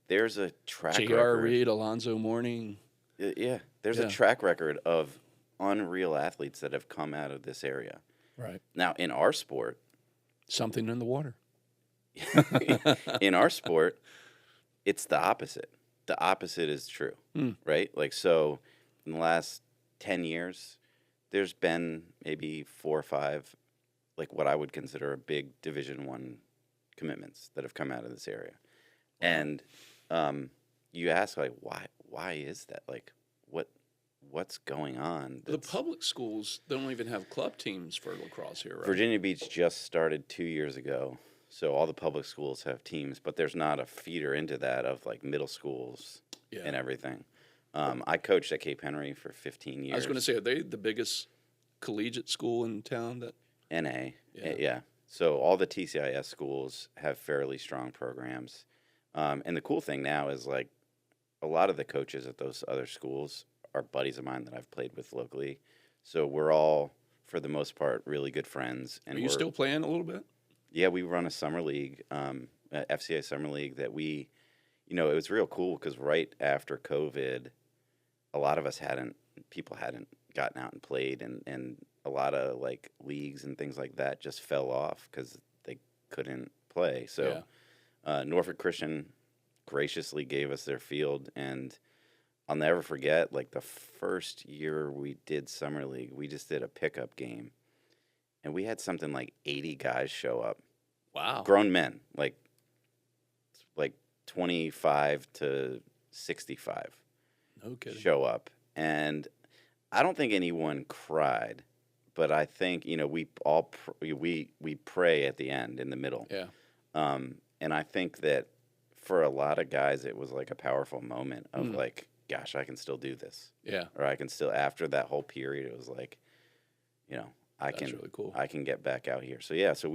There's a track J.R. record. Reed, Alonzo Mourning. There's a track record of unreal athletes that have come out of this area. Right. Now, in our sport, something in the water. in our sport, it's the opposite. The opposite is true, right? Like, so in the last 10 years, there's been maybe 4 or 5, like what I would consider a big Division I commitments that have come out of this area. And you ask, like, why is that? Like, what's going on? The public schools don't even have club teams for lacrosse here, right? Virginia Beach just started 2 years ago, so all the public schools have teams, but there's not a feeder into that of, like, middle schools and everything. I coached at Cape Henry for 15 years. I was going to say, are they the biggest collegiate school in town? NA. Yeah. Yeah. So all the TCIS schools have fairly strong programs. And the cool thing now is like a lot of the coaches at those other schools are buddies of mine that I've played with locally. So we're all, for the most part, really good friends. And Are you we're, still playing a little bit? yeah, we run a summer league, FCA summer league that we, you know, it was real cool because right after COVID, a lot of us people hadn't gotten out and played, and a lot of like leagues and things like that just fell off because they couldn't play. So Norfolk Christian graciously gave us their field, and I'll never forget like the first year we did summer league, we just did a pickup game, and we had something like 80 guys show up. Wow. Grown men, like 25 to 65 No kidding. show up. And I don't think anyone cried, but I think, you know, we all we pray at the end in the middle. Yeah. And I think that for a lot of guys it was like a powerful moment of like, gosh, I can still do this. Yeah. Or I can still, after that whole period, it was like, you know, That's really cool. I can get back out here. So yeah, so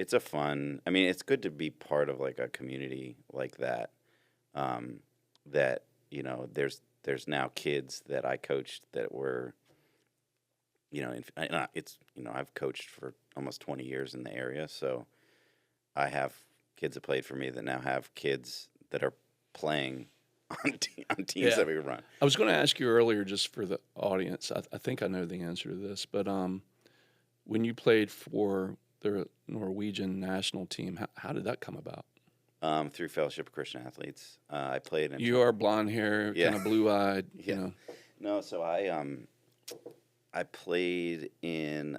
it's a fun, I mean, it's good to be part of like a community like that. That, you know, there's now kids that I coached that were, you know, it's, you know, I've coached for almost 20 years in the area. So I have kids that played for me that now have kids that are playing on teams that we run. I was going to ask you earlier, just for the audience. I think I know the answer to this, but when you played for the Norwegian national team, how did that come about? Through Fellowship of Christian Athletes, I played in. You are blonde hair, Yeah. kind of blue eyed. Yeah. You know. No, so I played in.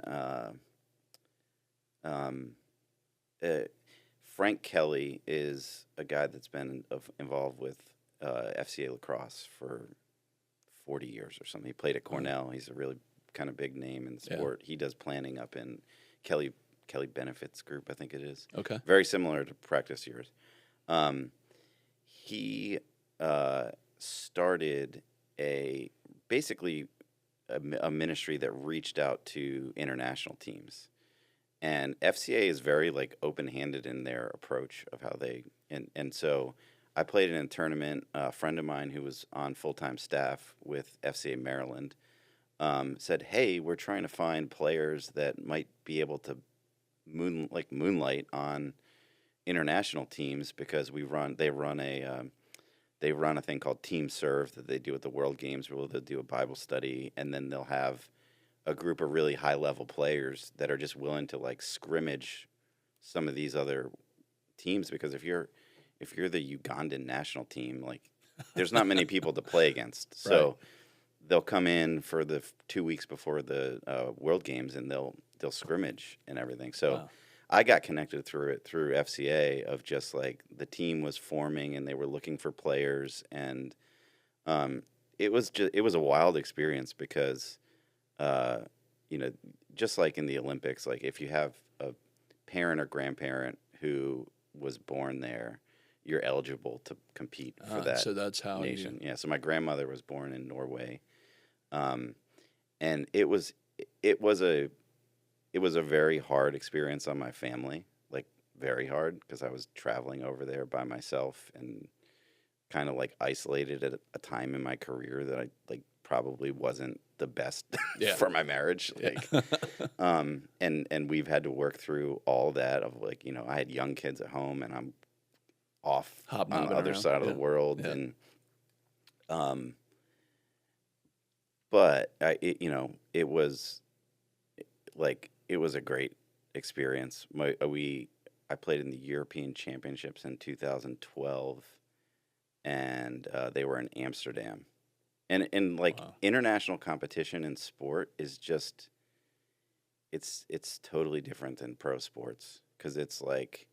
Frank Kelly is a guy that's been involved with FCA lacrosse for 40 years or something. He played at Cornell. He's a really kind of big name in the sport. He does planning up in Kelly Benefits Group, I think it is. Okay. Very similar to Practice Years. He started basically a ministry that reached out to international teams. And FCA is very like open-handed in their approach of how they and so I played in a tournament. A friend of mine who was on full-time staff with FCA Maryland said, "Hey, we're trying to find players that might be able to moonlight on international teams because they run a thing called Team Serve that they do at the World Games where they'll do a Bible study, and then they'll have a group of really high level players that are just willing to like scrimmage some of these other teams, because if you're the Ugandan national team, like there's not many people to play against. So Right. they'll come in for the 2 weeks before the World Games and they'll scrimmage and everything. So Wow. I got connected through FCA of just like the team was forming and they were looking for players, and it was a wild experience because you know, just like in the Olympics, like if you have a parent or grandparent who was born there, you're eligible to compete for that. So that's how nation. Yeah. So my grandmother was born in Norway, and it was a very hard experience on my family, like very hard, because I was traveling over there by myself and kind of like isolated at a time in my career that I like probably wasn't the best for my marriage. Like, and we've had to work through all that of like, you know, I had young kids at home and I'm off on the other around. side of the world. Yeah. And, but it was like, it was a great experience. I played in the European Championships in 2012 and they were in Amsterdam. And like Wow. international competition in sport is just, it's totally different than pro sports, because it's like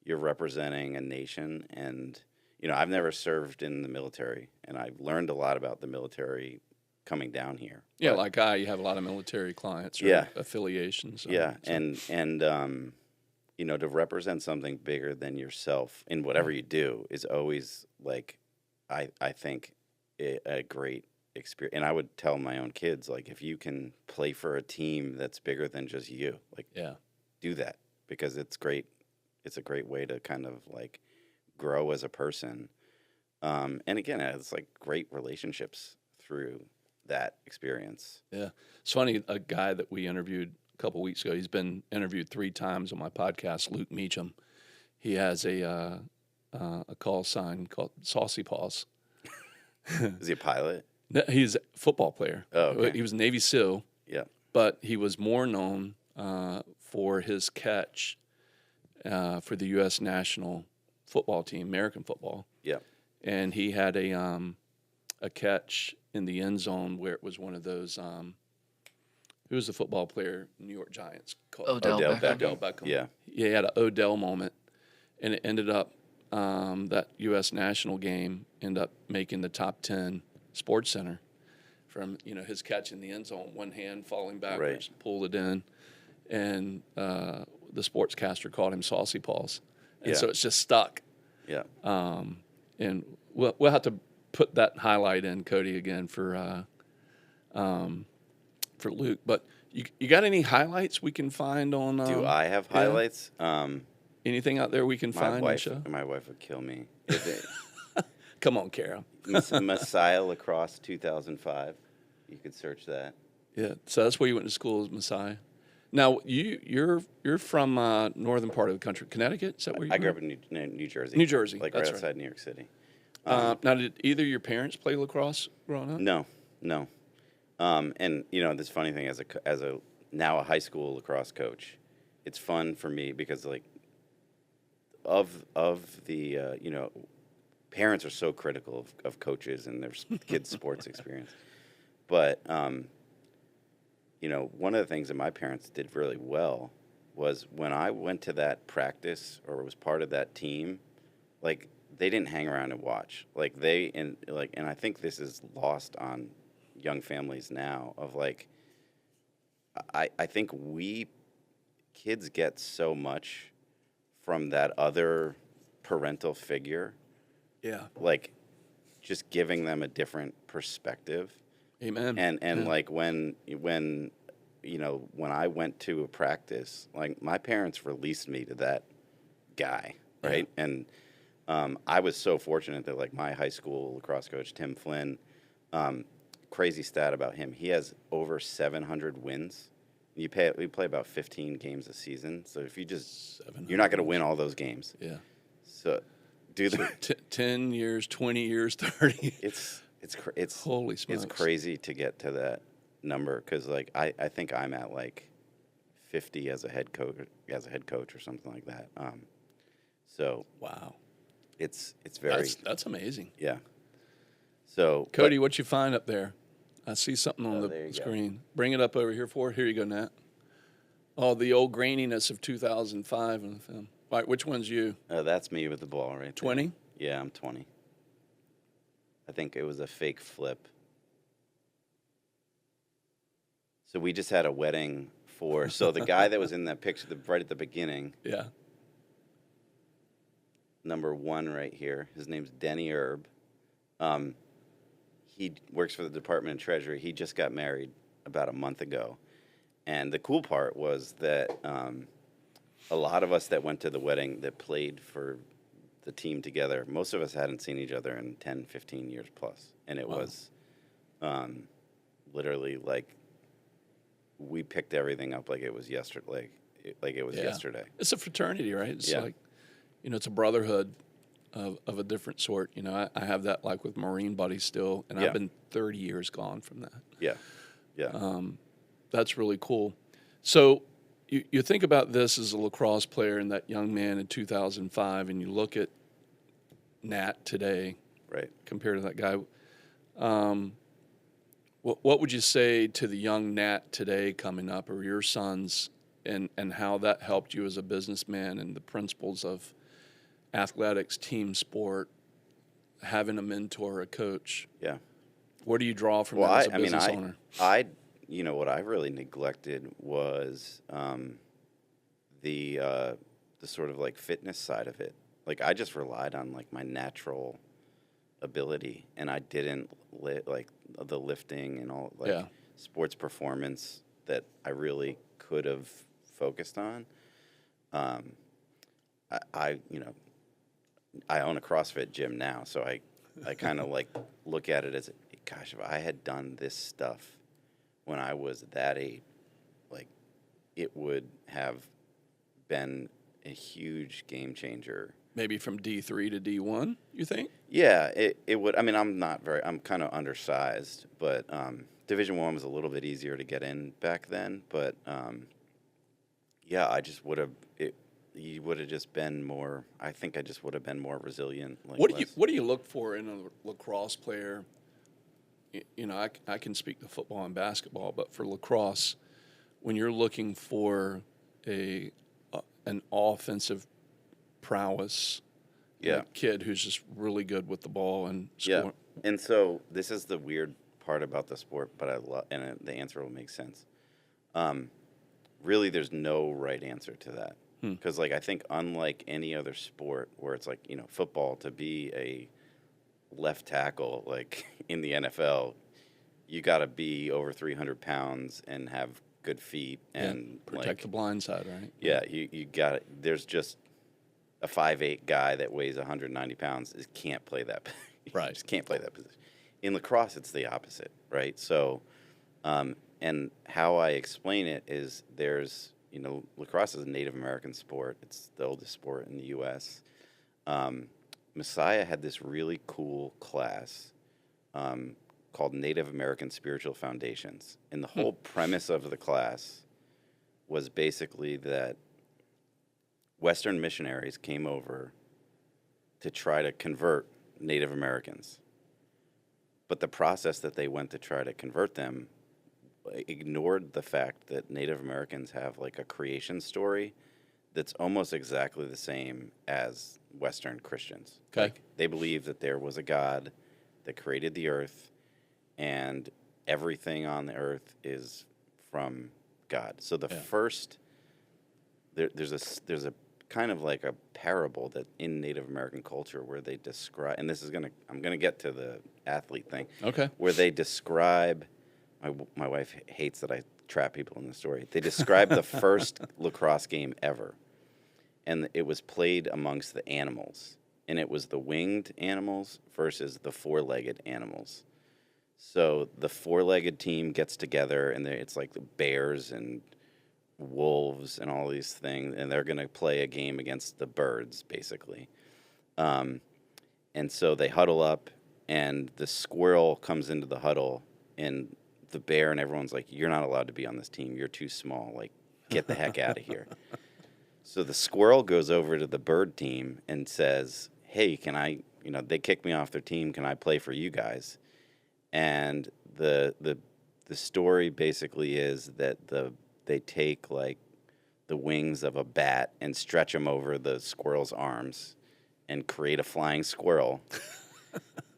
you're representing a nation. And, you know, I've never served in the military, and I've learned a lot about the military coming down here. Yeah, But- like you have a lot of military clients or Yeah. affiliations. yeah, So- and you know, to represent something bigger than yourself in whatever you do is always like, I think a great experience. And I would tell my own kids, like, if you can play for a team that's bigger than just you, like, Yeah. do that, because it's great. It's a great way to kind of like grow as a person. And again, it's like great relationships through that experience. Yeah. It's funny, a guy that we interviewed a couple weeks ago, he's been interviewed 3 times on my podcast, Luke Meacham. He has a call sign called Saucy Paws. Is he a pilot? No, he's a football player. Oh, okay. He was a Navy SEAL, Yeah. but he was more known for his catch for the U.S. national football team, American football. Yeah. And he had a catch in the end zone where it was one of those. Who was the football player, New York Giants? Called Odell Beckham. Odell Beckham. Yeah. He had an Odell moment, and it ended up that U.S. national game ended up making the top 10 Sports Center from his catch in the end zone, one hand falling backwards, pulled it in, and the sportscaster called him Saucy Paws, and so it's just stuck. Yeah. And we'll have to put that highlight in, Cody, again for Luke. But you got any highlights we can find on? Do I have highlights? Anything out there we can find? My wife would kill me. If it, Come on, Carol. Messiah Lacrosse 2005. You could search that. Yeah, so that's where you went to school, as Messiah. Now you're from northern part of the country, Connecticut. Is that where you? I grew up in New Jersey. New Jersey, like that's right outside New York City. Now, did either your parents play lacrosse growing up? No. And this funny thing, as a now a high school lacrosse coach, it's fun for me because like of the parents are so critical of coaches and their kids' sports experience, but one of the things that my parents did really well was when I went to that practice or was part of that team, like they didn't hang around and watch. Like and I think this is lost on young families now of like, I think kids get so much from that other parental figure. Yeah. Like just giving them a different perspective. Amen. And like when I went to a practice, like my parents released me to that guy, right? Yeah. And I was so fortunate that like my high school lacrosse coach, Tim Flynn, crazy stat about him, he has over 700 wins. We play about 15 games a season, so if you're not going to win all those games. Yeah. So 10 years, 20 years, 30. It's holy smokes. It's crazy to get to that number because like I think I'm at like 50 as a head coach or something like that. So wow, it's very that's amazing. Yeah. So Cody, what you find up there? I see something on the screen. Bring it up over here Here you go, Nat. Oh, the old graininess of 2005 in the film. All right, which one's you? That's me with the ball, right? 20? Yeah, I'm 20. I think it was a fake flip. So we just had a wedding so the guy that was in that picture right at the beginning. Yeah. Number 1 right here. His name's Denny Erb. He works for the Department of Treasury. He just got married about a month ago. And the cool part was that a lot of us that went to the wedding that played for the team together, most of us hadn't seen each other in 10, 15 years plus. And it was literally like we picked everything up like it was yesterday. Yesterday. It's a fraternity, right? It's like, it's a brotherhood of a different sort. I have that like with Marine buddies still, and I've been 30 years gone from that. Yeah. Yeah. That's really cool. So you think about this as a lacrosse player and that young man in 2005, and you look at Nat today, right, compared to that guy. What would you say to the young Nat today coming up, or your sons, and how that helped you as a businessman and the principles of athletics, team sport, having a mentor, a coach? Yeah. What do you draw from that as a business owner? What I really neglected was the sort of like fitness side of it. Like I just relied on like my natural ability, and I didn't the lifting and all Yeah. sports performance that I really could have focused on. I I own a CrossFit gym now, so I kind of look at it as, gosh, if I had done this stuff when I was that age, like it would have been a huge game changer. Maybe from D3 to D1, you think? Yeah, it would. I mean, I'm kind of undersized, but Division I was a little bit easier to get in back then. But yeah, I just would have. You would have just been more. I think I just would have been more resilient. What do you look for in a lacrosse player? You know, I can speak to football and basketball, but for lacrosse, when you're looking for an offensive prowess, Yeah. kid who's just really good with the ball and Yeah, scoring. and so this is the weird part about the sport, but I love, and the answer will make sense. Really, there's no right answer to that, because I think unlike any other sport where it's football, to be a left tackle in the NFL, you got to be over 300 pounds and have good feet and protect the blind side, right? Yeah, you got it. There's just a 5'8" guy that weighs 190 pounds can't play that. Right. Just can't play that position. In lacrosse, it's the opposite, right? So, and how I explain it is lacrosse is a Native American sport. It's the oldest sport in the U.S. Messiah had this really cool class called Native American Spiritual Foundations. And the whole premise of the class was basically that Western missionaries came over to try to convert Native Americans. But the process that they went to try to convert them ignored the fact that Native Americans have a creation story that's almost exactly the same as Western Christians. Okay. They believe that there was a God that created the earth, and everything on the earth is from God. So the first there's a kind of a parable that in Native American culture where they describe, and I'm gonna get to the athlete thing. Okay. Where they describe, my wife hates that I trap people in the story. They describe the first lacrosse game ever, and it was played amongst the animals, and it was the winged animals versus the four-legged animals. So the four-legged team gets together, and it's the bears and wolves and all these things, and they're going to play a game against the birds, basically. And so they huddle up, and the squirrel comes into the huddle, and the bear and everyone's like, "You're not allowed to be on this team. You're too small. Get the heck out of here." So the squirrel goes over to the bird team and says, "Hey, can I, they kicked me off their team. Can I play for you guys?" And the story basically is that they take the wings of a bat and stretch them over the squirrel's arms and create a flying squirrel.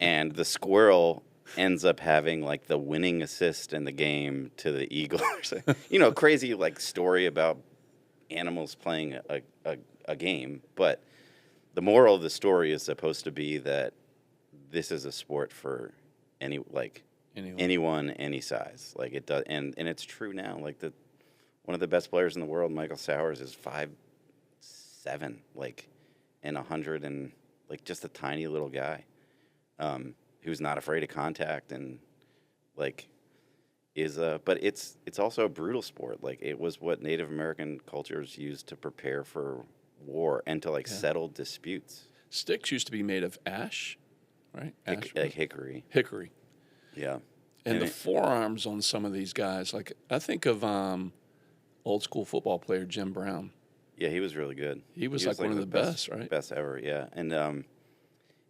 And the squirrel ends up having the winning assist in the game to the eagle. Crazy story about animals playing a game. But the moral of the story is supposed to be that this is a sport for anyone, any size. It does, and it's true now. One of the best players in the world, Michael Sowers, is 5'7", and 100, and just a tiny little guy, who's not afraid of contact, and but it's also a brutal sport. It was what Native American cultures used to prepare for war and to settle disputes. Sticks used to be made of ash, right? Hickory. Hickory. Yeah. And the forearms on some of these guys, I think of old school football player Jim Brown. Yeah, he was really good. He was one of the best, right? Best ever, yeah. And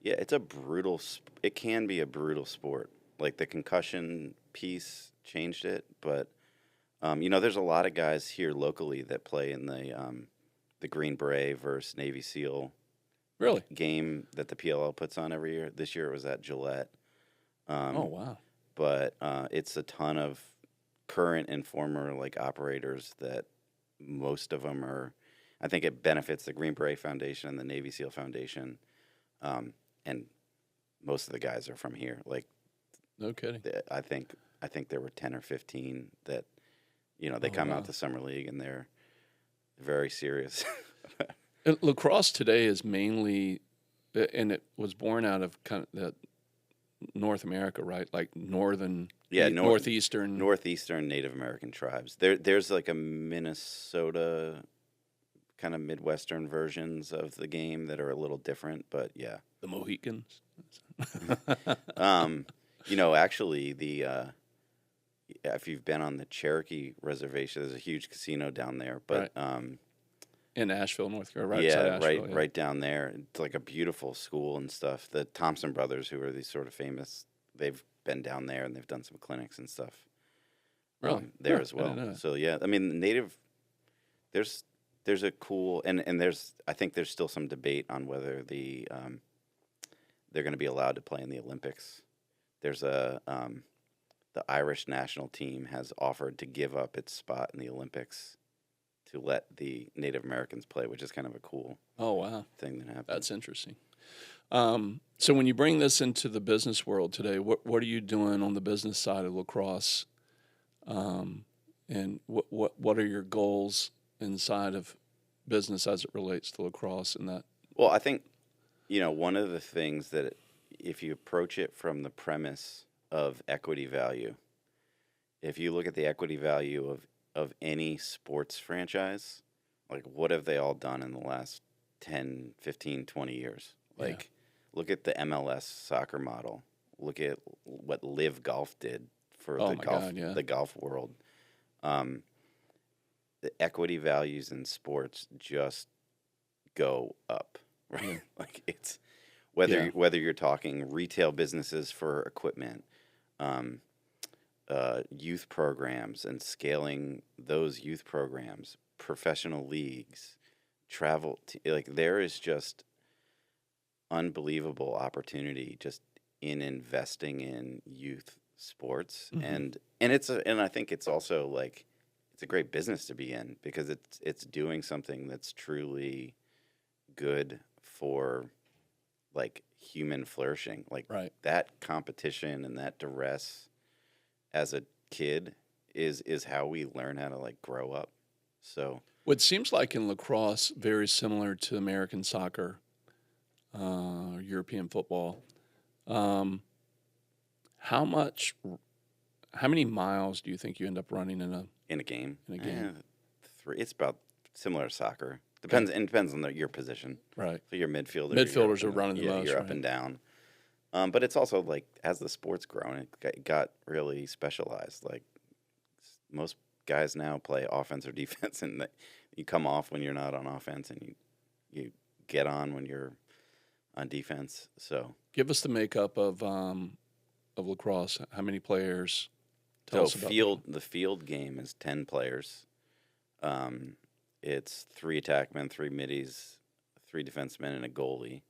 it's a brutal. It can be a brutal sport. The concussion piece changed it, but there's a lot of guys here locally that play in the Green Beret versus Navy SEAL Really? game that the PLL puts on every year. This year it was at Gillette. Oh wow! But it's a ton of current and former operators that most of them are. I think it benefits the Green Beret Foundation and the Navy SEAL Foundation, and most of the guys are from here. No kidding. I think there were 10 or 15 that, they Oh, come wow. out to summer league and they're very serious. And lacrosse today is mainly, and it was born out of kind of that North America, right? Like northern, Yeah, northeastern. Northeastern Native American tribes. There's like a Minnesota kind of Midwestern versions of the game that are a little different, but yeah. The Mohicans. Actually, if you've been on the Cherokee Reservation, there's a huge casino down there. But In Asheville, North Carolina, right? yeah, outside Asheville, right down there. It's like a beautiful school and stuff. The Thompson brothers, who are these sort of famous, they've been down there and they've done some clinics and stuff. Really? There Huh, as I well. didn't know that. So yeah, I mean, native. There's a cool and I think there's still some debate on whether they're going to be allowed to play in the Olympics. There's the Irish national team has offered to give up its spot in the Olympics to let the Native Americans play, which is kind of a cool Oh, wow. thing that happened. That's interesting. So when you bring this into the business world today, what are you doing on the business side of lacrosse? And what are your goals inside of business as it relates to lacrosse and that? Well, I think, one of the things that if you approach it from the premise of equity value, if you look at the equity value of any sports franchise, like what have they all done in the last 10, 15, 20 years? Like, look at the MLS soccer model. Look at what Live Golf did for the golf world. The equity values in sports just go up, right? Yeah. Like it's whether you're talking retail businesses for equipment, youth programs and scaling those youth programs, professional leagues, travel. Like there is just unbelievable opportunity just in investing in youth sports, Mm-hmm. and I think it's also like it's a great business to be in because it's doing something that's truly good for like human flourishing. Like Right. that competition and that duress as a kid is how we learn how to like grow up. So What seems like in lacrosse, very similar to American soccer, European football. How many miles do you think you end up running in a? in a game, In a game. it's about similar to soccer. Depends. It depends on your position. Right. So your midfielder. Midfielders you're are running the most, You're up right. and down. But it's also like as the sport's grown, it got really specialized. Like most guys now play offense or defense, and you come off when you're not on offense, and you get on when you're on defense. So Give us the makeup of lacrosse. How many players? Tell us about the field game is 10 players. It's 3 attackmen, 3 middies, 3 defensemen, and a goalie.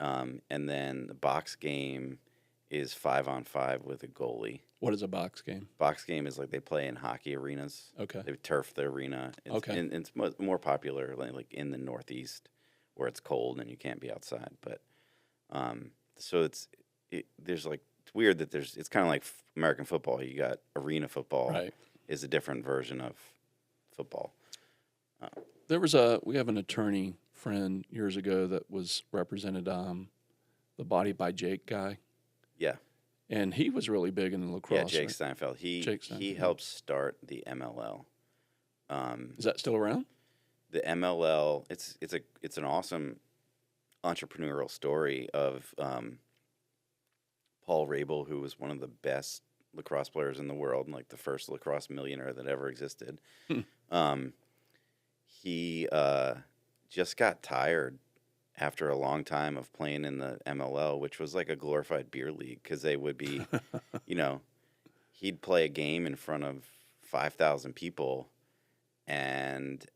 And then the box game is 5-on-5 with a goalie. What is a box game? Box game is like they play in hockey arenas. Okay. They turf the arena. Okay. And it's more popular like in the Northeast where it's cold and you can't be outside. But so there's like it's weird that it's kind of like American football. You got arena football Right. is a different version of football. We have an attorney friend years ago that was represented the Body by Jake guy, Yeah. and he was really big in the lacrosse. Yeah, Jake right? Steinfeld. Jake He Steinfeld. helped start the MLL. Is that still around? The MLL, it's an awesome entrepreneurial story of Paul Rabel, who was one of the best lacrosse players in the world and like the first lacrosse millionaire that ever existed. He just got tired after a long time of playing in the MLL, which was like a glorified beer league because they would be, he'd play a game in front of 5,000 people and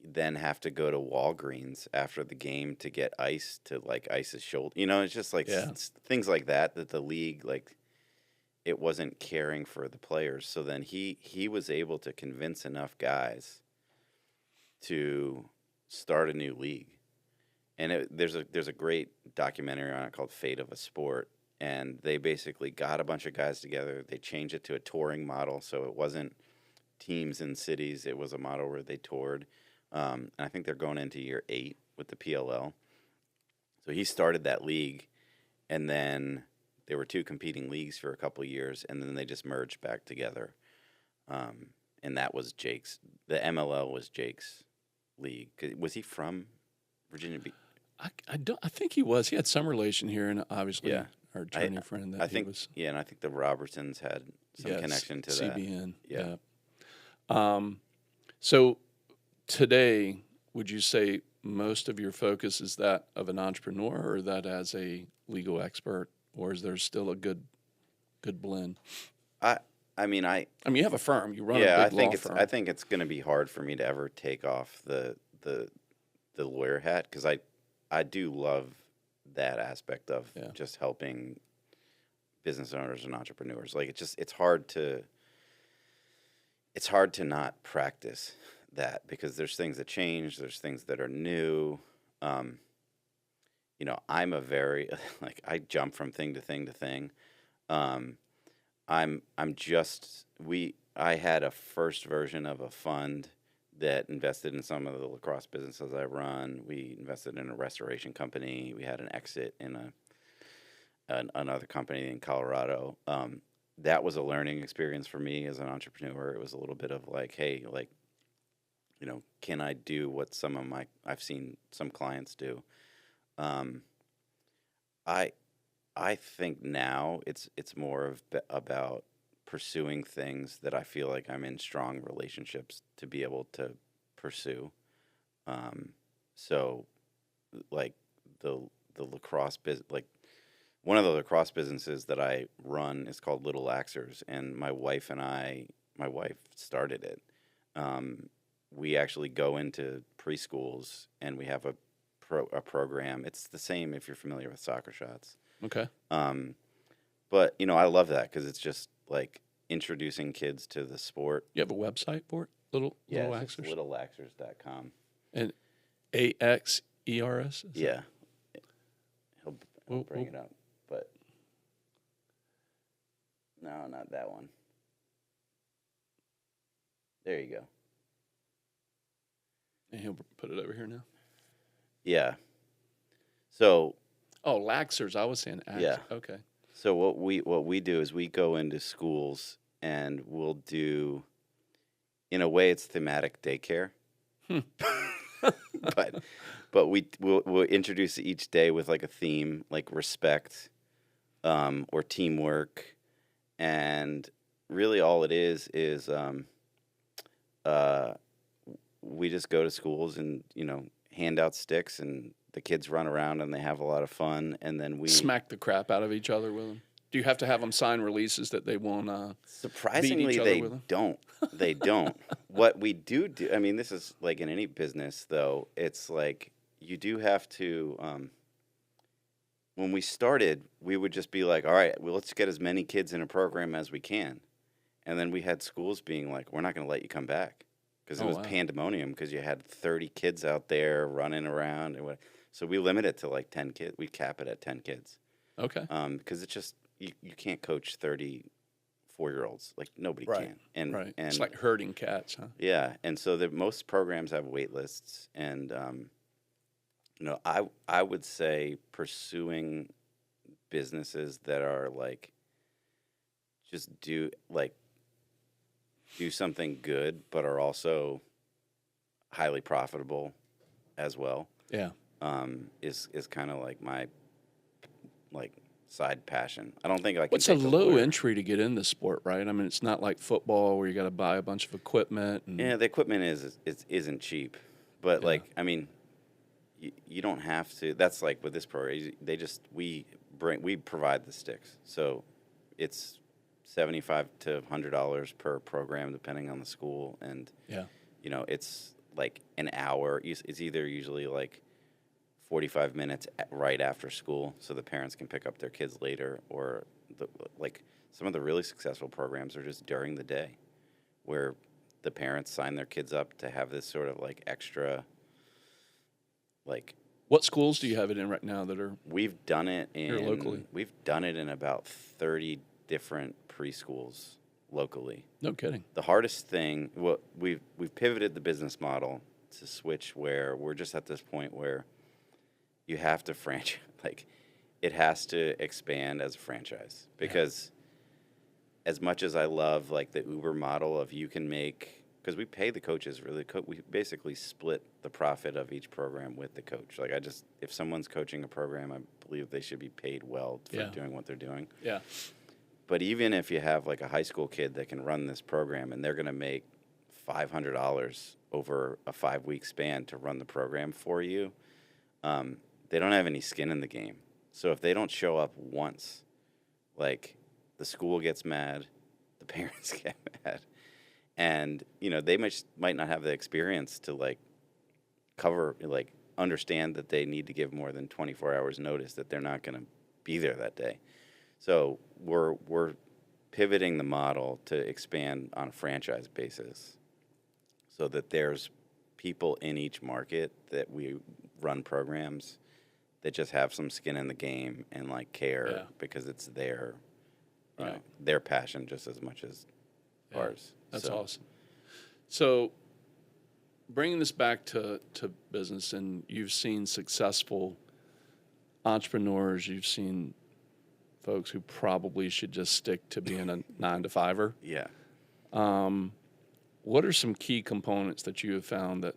then have to go to Walgreens after the game to get ice to like ice his shoulder. It's just like things like that the league, like it wasn't caring for the players. So then he was able to convince enough guys to start a new league. And there's a great documentary on it called Fate of a Sport. and they basically got a bunch of guys together. They changed it to a touring model, so it wasn't teams in cities. It was a model where they toured. And I think they're going into year 8 with the PLL. So he started that league, and then there were 2 competing leagues for a couple of years, and then they just merged back together. And that was Jake's. The MLL was Jake's league. Was he from Virginia Beach? I think he was. He had some relation here, and obviously Yeah. our attorney friend. That I think he was, and I think the Robertsons had some connection to that. CBN. Yeah. So today, would you say most of your focus is that of an entrepreneur, or that as a legal expert, or is there still a good blend? I mean, you have a firm. You run yeah, a big law firm. I think it's going to be hard for me to ever take off the lawyer hat, because I do love that aspect of just helping business owners and entrepreneurs. Like, it's hard to not practice that, because there's things that change, there's things that are new. I'm a very I jump from thing to thing to thing. I had a first version of a fund that invested in some of the lacrosse businesses I run. We invested in a restoration company. We had an exit in another company in Colorado. That was a learning experience for me as an entrepreneur. It was a little bit of like, hey, can I do what I've seen some clients do? I think now it's more about pursuing things that I feel like I'm in strong relationships to be able to pursue. So like the lacrosse business, like one of the lacrosse businesses that I run is called Little Laxers, and my wife started it. We actually go into preschools, and we have a program. It's the same if you're familiar with Soccer Shots. Okay. But I love that, because it's just like introducing kids to the sport. You have a website for it? Little It's Axers? littlelaxers.com. And AXERS? Yeah. He'll bring it up, but no, not that one. There you go. And he'll put it over here now. Yeah. So. Oh, Laxers. I was saying Axers. Yeah. Okay. So what we do is we go into schools, and we'll do, in a way, it's thematic daycare. but we'll introduce each day with like a theme, like respect, or teamwork, and really all it is we just go to schools and hand out sticks, and the kids run around and they have a lot of fun, and then we smack the crap out of each other with them. Do you have to have them sign releases that they won't surprisingly beat each other they with them? don't. They don't. What we do, I mean, this is like in any business though, it's like you do have to when we started, we would just be like, all right, well, let's get as many kids in a program as we can. And then we had schools being like, we're not going to let you come back, because it was pandemonium, because you had 30 kids out there running around. So we limit it to like 10 kids. We cap it at 10 kids. Okay. Because it's just, you can't coach 34-year-olds. Like, nobody can. And it's like herding cats, huh? Yeah. And so most programs have wait lists. And, I would say pursuing businesses that are like, just do something good, but are also highly profitable as well. Yeah. Is kind of like my side passion. I don't think I can. What's a low entry to get in the sport, right? I mean, it's not like football where you got to buy a bunch of equipment. Yeah, the equipment isn't cheap, but I mean, you don't have to. That's like with this program. We provide the sticks, so it's $75 to $100 per program, depending on the school, and it's like an hour. It's either usually like 45 minutes right after school, so the parents can pick up their kids later, or some of the really successful programs are just during the day, where the parents sign their kids up to have this sort of like extra, like What schools do you have it in right now that are We've done it Here locally? We've done it in about 30 different preschools locally. no kidding? The hardest thing, well, we've pivoted the business model to switch where we're just at this point where you have to franchise, like it has to expand as a franchise because as much as I love like the Uber model of you can make, because we pay the coaches really, we basically split the profit of each program with the coach. Like if someone's coaching a program, I believe they should be paid well for doing what they're doing. Yeah. But even if you have like a high school kid that can run this program and they're going to make $500 over a 5-week span to run the program for you, they don't have any skin in the game. So if they don't show up once, like the school gets mad, the parents get mad, and they might not have the experience to like cover, like understand that they need to give more than 24 hours notice that they're not going to be there that day. So we're pivoting the model to expand on a franchise basis so that there's people in each market that we run programs that just have some skin in the game and like care because it's their their passion just as much as ours. That's awesome. So bringing this back to business, and you've seen successful entrepreneurs, you've seen folks who probably should just stick to being a 9-to-5er. Yeah. What are some key components that you have found that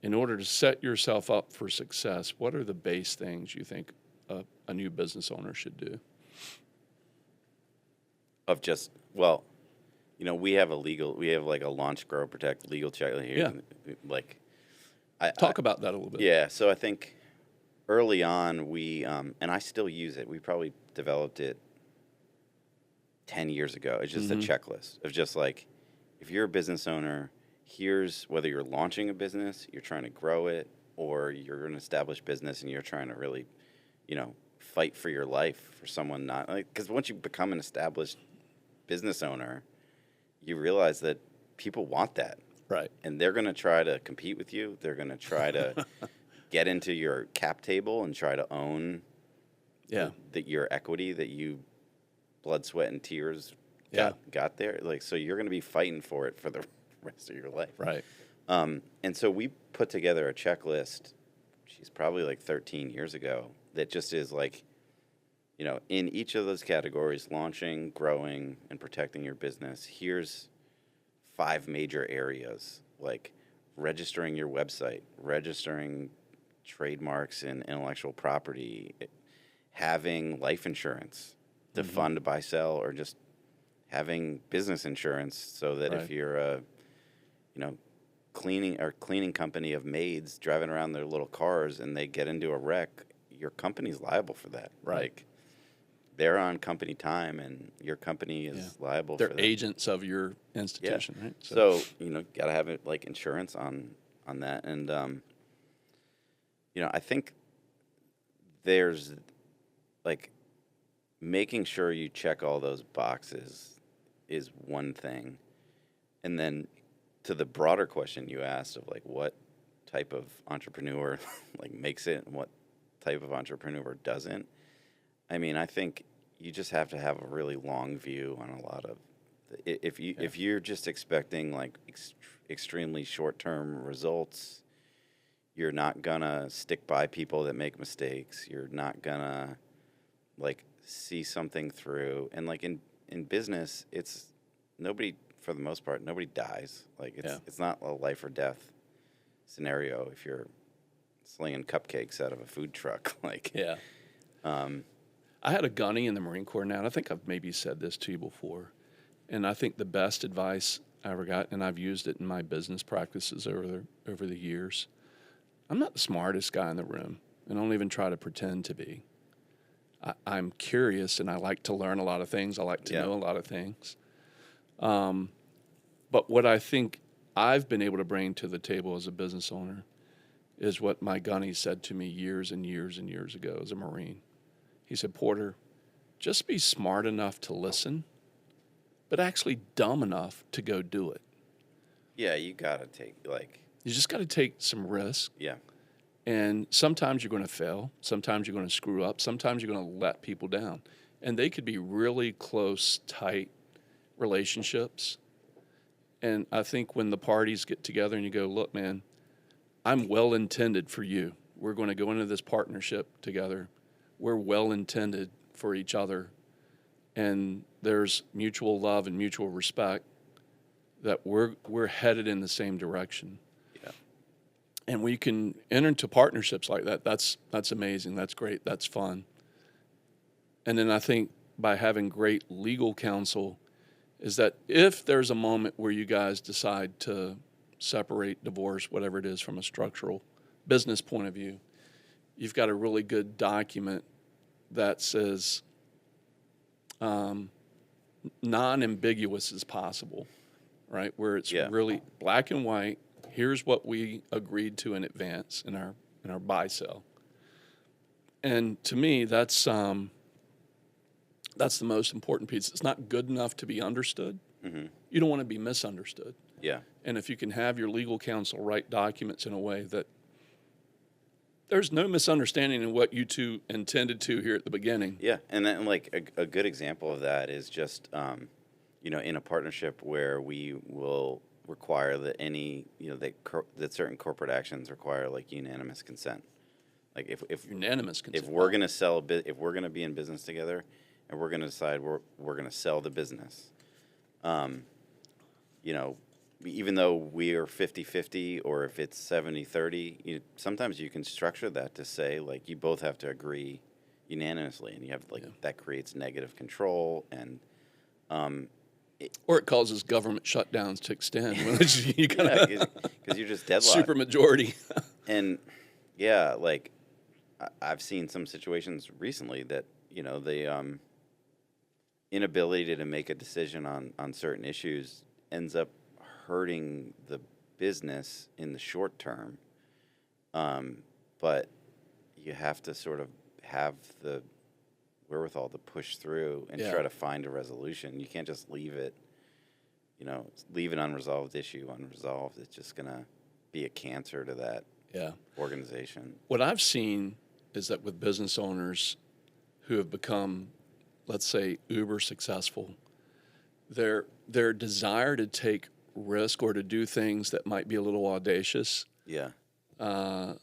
in order to set yourself up for success, what are the base things you think a new business owner should do? Of just, well, we have like a launch, grow, protect legal check here. Yeah. Like, Talk about that a little bit. Yeah. So I think early on we, and I still use it. We probably developed it 10 years ago. It's just a checklist of just like, if you're a business owner, here's whether you're launching a business, you're trying to grow it, or you're an established business and you're trying to really, fight for your life for someone not like, because once you become an established business owner, you realize that people want that. Right. And they're going to try to compete with you. They're going to try to get into your cap table and try to own your equity that you blood, sweat, and tears got there. Like, so you're going to be fighting for it for the rest of your life. Right. And so we put together a checklist, probably like 13 years ago, that just is like, in each of those categories, launching, growing, and protecting your business, here's 5 major areas, like registering your website, registering trademarks and intellectual property, having life insurance to fund, buy, sell, or just having business insurance so that if you're a, cleaning company of maids driving around their little cars and they get into a wreck, your company's liable for that. Right. Like, they're on company time and your company is liable for that. They're agents of your institution, right? So got to have it like insurance on that. And, I think there's like making sure you check all those boxes is one thing. And then to the broader question you asked of like what type of entrepreneur like makes it and what type of entrepreneur doesn't, I mean, I think you just have to have a really long view on a lot of if you're just expecting like extremely short-term results, you're not gonna stick by people that make mistakes. You're not gonna like see something through. And like in business, it's nobody, for the most part, nobody dies. Like it's not a life or death scenario if you're slinging cupcakes out of a food truck. Like I had a gunny in the Marine Corps now, and I think I've maybe said this to you before, and I think the best advice I ever got, and I've used it in my business practices over the years, I'm not the smartest guy in the room, and I don't even try to pretend to be. I'm curious, and I like to learn a lot of things. I like to know a lot of things. But what I think I've been able to bring to the table as a business owner is what my gunny said to me years and years and years ago as a Marine. He said, Porter, just be smart enough to listen, but actually dumb enough to go do it. Yeah, you got to take, You just got to take some risk. Yeah. And sometimes you're going to fail. Sometimes you're going to screw up. Sometimes you're going to let people down. And they could be really close, tight relationships. And I think when the parties get together and you go, look, man, I'm well intended for you. We're going to go into this partnership together. We're well intended for each other. And there's mutual love and mutual respect that we're headed in the same direction. Yeah. And we can enter into partnerships like that. That's amazing. That's great. That's fun. And then I think by having great legal counsel is that if there's a moment where you guys decide to separate, divorce, whatever it is from a structural business point of view, you've got a really good document that says non-ambiguous as possible, right? Where it's really black and white. Here's what we agreed to in advance in our buy sell. And to me, that's the most important piece. It's not good enough to be understood. Mm-hmm. You don't want to be misunderstood. Yeah. And if you can have your legal counsel write documents in a way that there's no misunderstanding in what you two intended to here at the beginning. Yeah, and then like a good example of that is just in a partnership where we will require that that certain corporate actions require like unanimous consent. Like if Unanimous consent. if we're gonna sell if we're gonna be in business together, and we're gonna decide we're gonna sell the business, even though we are 50-50 or if it's 70-30, sometimes you can structure that to say like you both have to agree unanimously, and you have that creates negative control and. Or it causes government shutdowns to extend. You because you're just deadlocked. Super majority. And like I've seen some situations recently that the inability to make a decision on certain issues ends up hurting the business in the short term. But you have to sort of have the wherewithal to push through and try to find a resolution. You can't just leave it unresolved issue unresolved. It's just going to be a cancer to that organization. What I've seen is that with business owners who have become, let's say, uber successful, their desire to take risk or to do things that might be a little audacious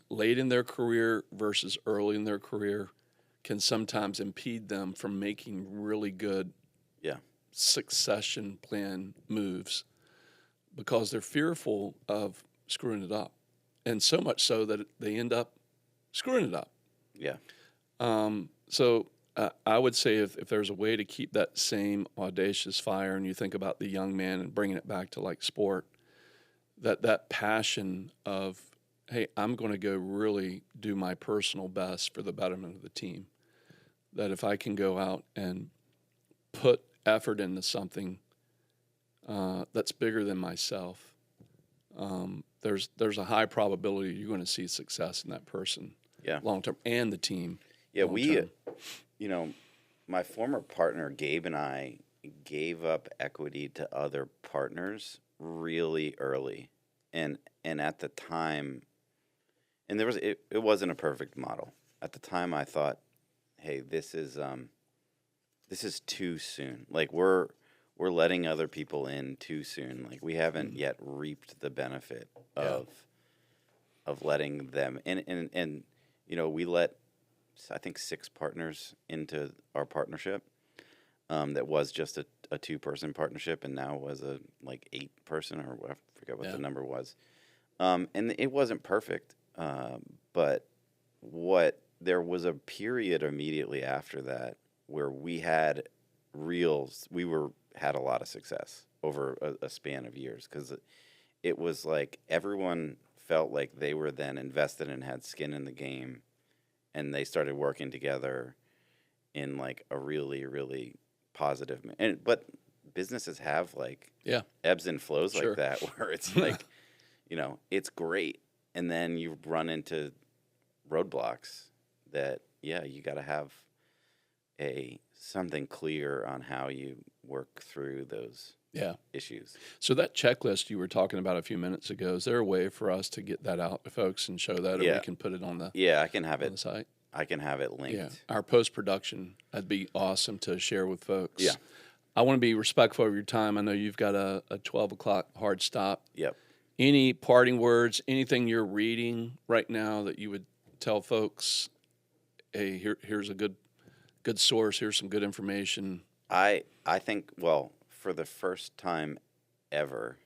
late in their career versus early in their career can sometimes impede them from making really good succession plan moves because they're fearful of screwing it up. And so much so that they end up screwing it up. Yeah. So I would say if there's a way to keep that same audacious fire, and you think about the young man and bringing it back to like sport, that passion of, hey, I'm going to go really do my personal best for the betterment of the team. That if I can go out and put effort into something that's bigger than myself, there's a high probability you're going to see success in that person long term and the team. Yeah, my former partner Gabe and I gave up equity to other partners really early, and at the time, and it wasn't a perfect model. At the time, I thought, hey, this is too soon. Like we're letting other people in too soon. Like we haven't yet reaped the benefit of letting them and we let I think 6 partners into our partnership. That was just a 2-person partnership, and now was a 8-person, or I forget what the number was. And it wasn't perfect, but there was a period immediately after that where we had had a lot of success over a span of years, because it was like everyone felt like they were then invested and had skin in the game, and they started working together in like a really, really positive but businesses have ebbs and flows like that, where it's like it's great, and then you run into roadblocks that you got to have something clear on how you work through those Yeah. issues. So that checklist you were talking about a few minutes ago, is there a way for us to get that out to folks and show that, or Yeah. we can put it on the Yeah, I can have on the it. site? I can have it linked. Yeah, our post production, that'd be awesome to share with folks. Yeah. I want to be respectful of your time. I know you've got a 12 o'clock hard stop. Yep. Any parting words, anything you're reading right now that you would tell folks, hey, here's a good source, here's some good information? I think, well, for the first time ever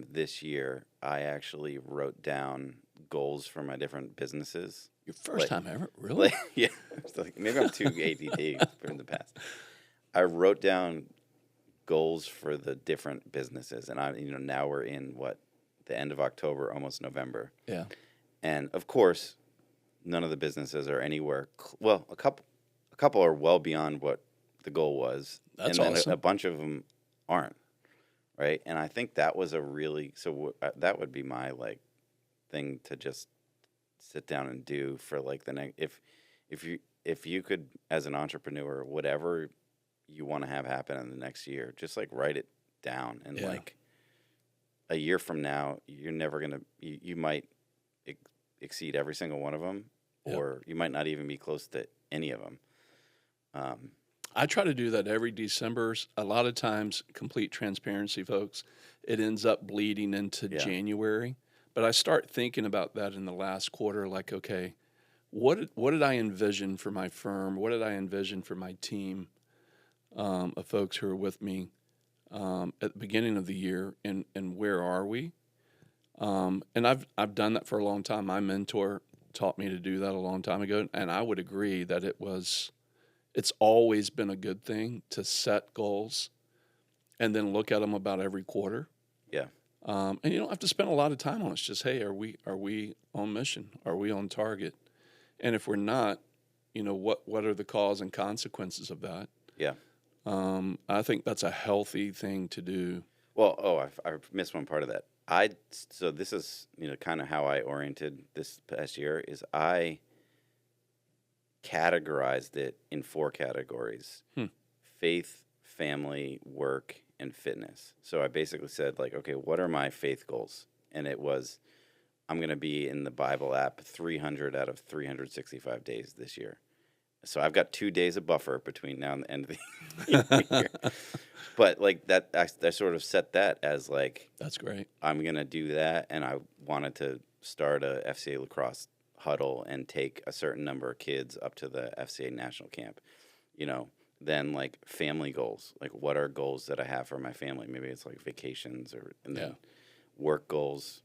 this year, I actually wrote down goals for my different businesses. Your first Like- time ever? Really? Yeah, it's like, maybe I'm too ADD in the past. I wrote down goals for the different businesses, and now we're in the end of October, almost November, Yeah. and of course, none of the businesses are anywhere. Well, a couple are well beyond what the goal was, That's and then awesome. a bunch of them aren't, right? And I think that was that would be my thing to just sit down and do for the next if you could, as an entrepreneur, whatever you want to have happen in the next year, just write it down, and Yeah. a year from now, you're never gonna you might exceed every single one of them, Yep. or you might not even be close to any of them. I try to do that every December. A lot of times, complete transparency, folks, it ends up bleeding into Yeah. January. But I start thinking about that in the last quarter, okay, what did I envision for my firm? What did I envision for my team of folks who are with me at the beginning of the year, and where are we? And I've done that for a long time. My mentor taught me to do that a long time ago, and I would agree that it's always been a good thing to set goals and then look at them about every quarter. Yeah. And you don't have to spend a lot of time on it. It's just, hey, are we on mission? Are we on target? And if we're not, what are the cause and consequences of that? Yeah. I think that's a healthy thing to do. Well, I missed one part of that. So this is kind of how I oriented this past year. Is I categorized it in 4 categories: faith, family, work, and fitness. So I basically said, okay, what are my faith goals? And it was, I'm going to be in the Bible app 300 out of 365 days this year. So I've got 2 days of buffer between now and the end of the year. But that, I sort of set that as That's great. I'm going to do that. And I wanted to start a FCA lacrosse huddle and take a certain number of kids up to the FCA national camp. Then family goals, what are goals that I have for my family? Maybe it's vacations, and then work goals,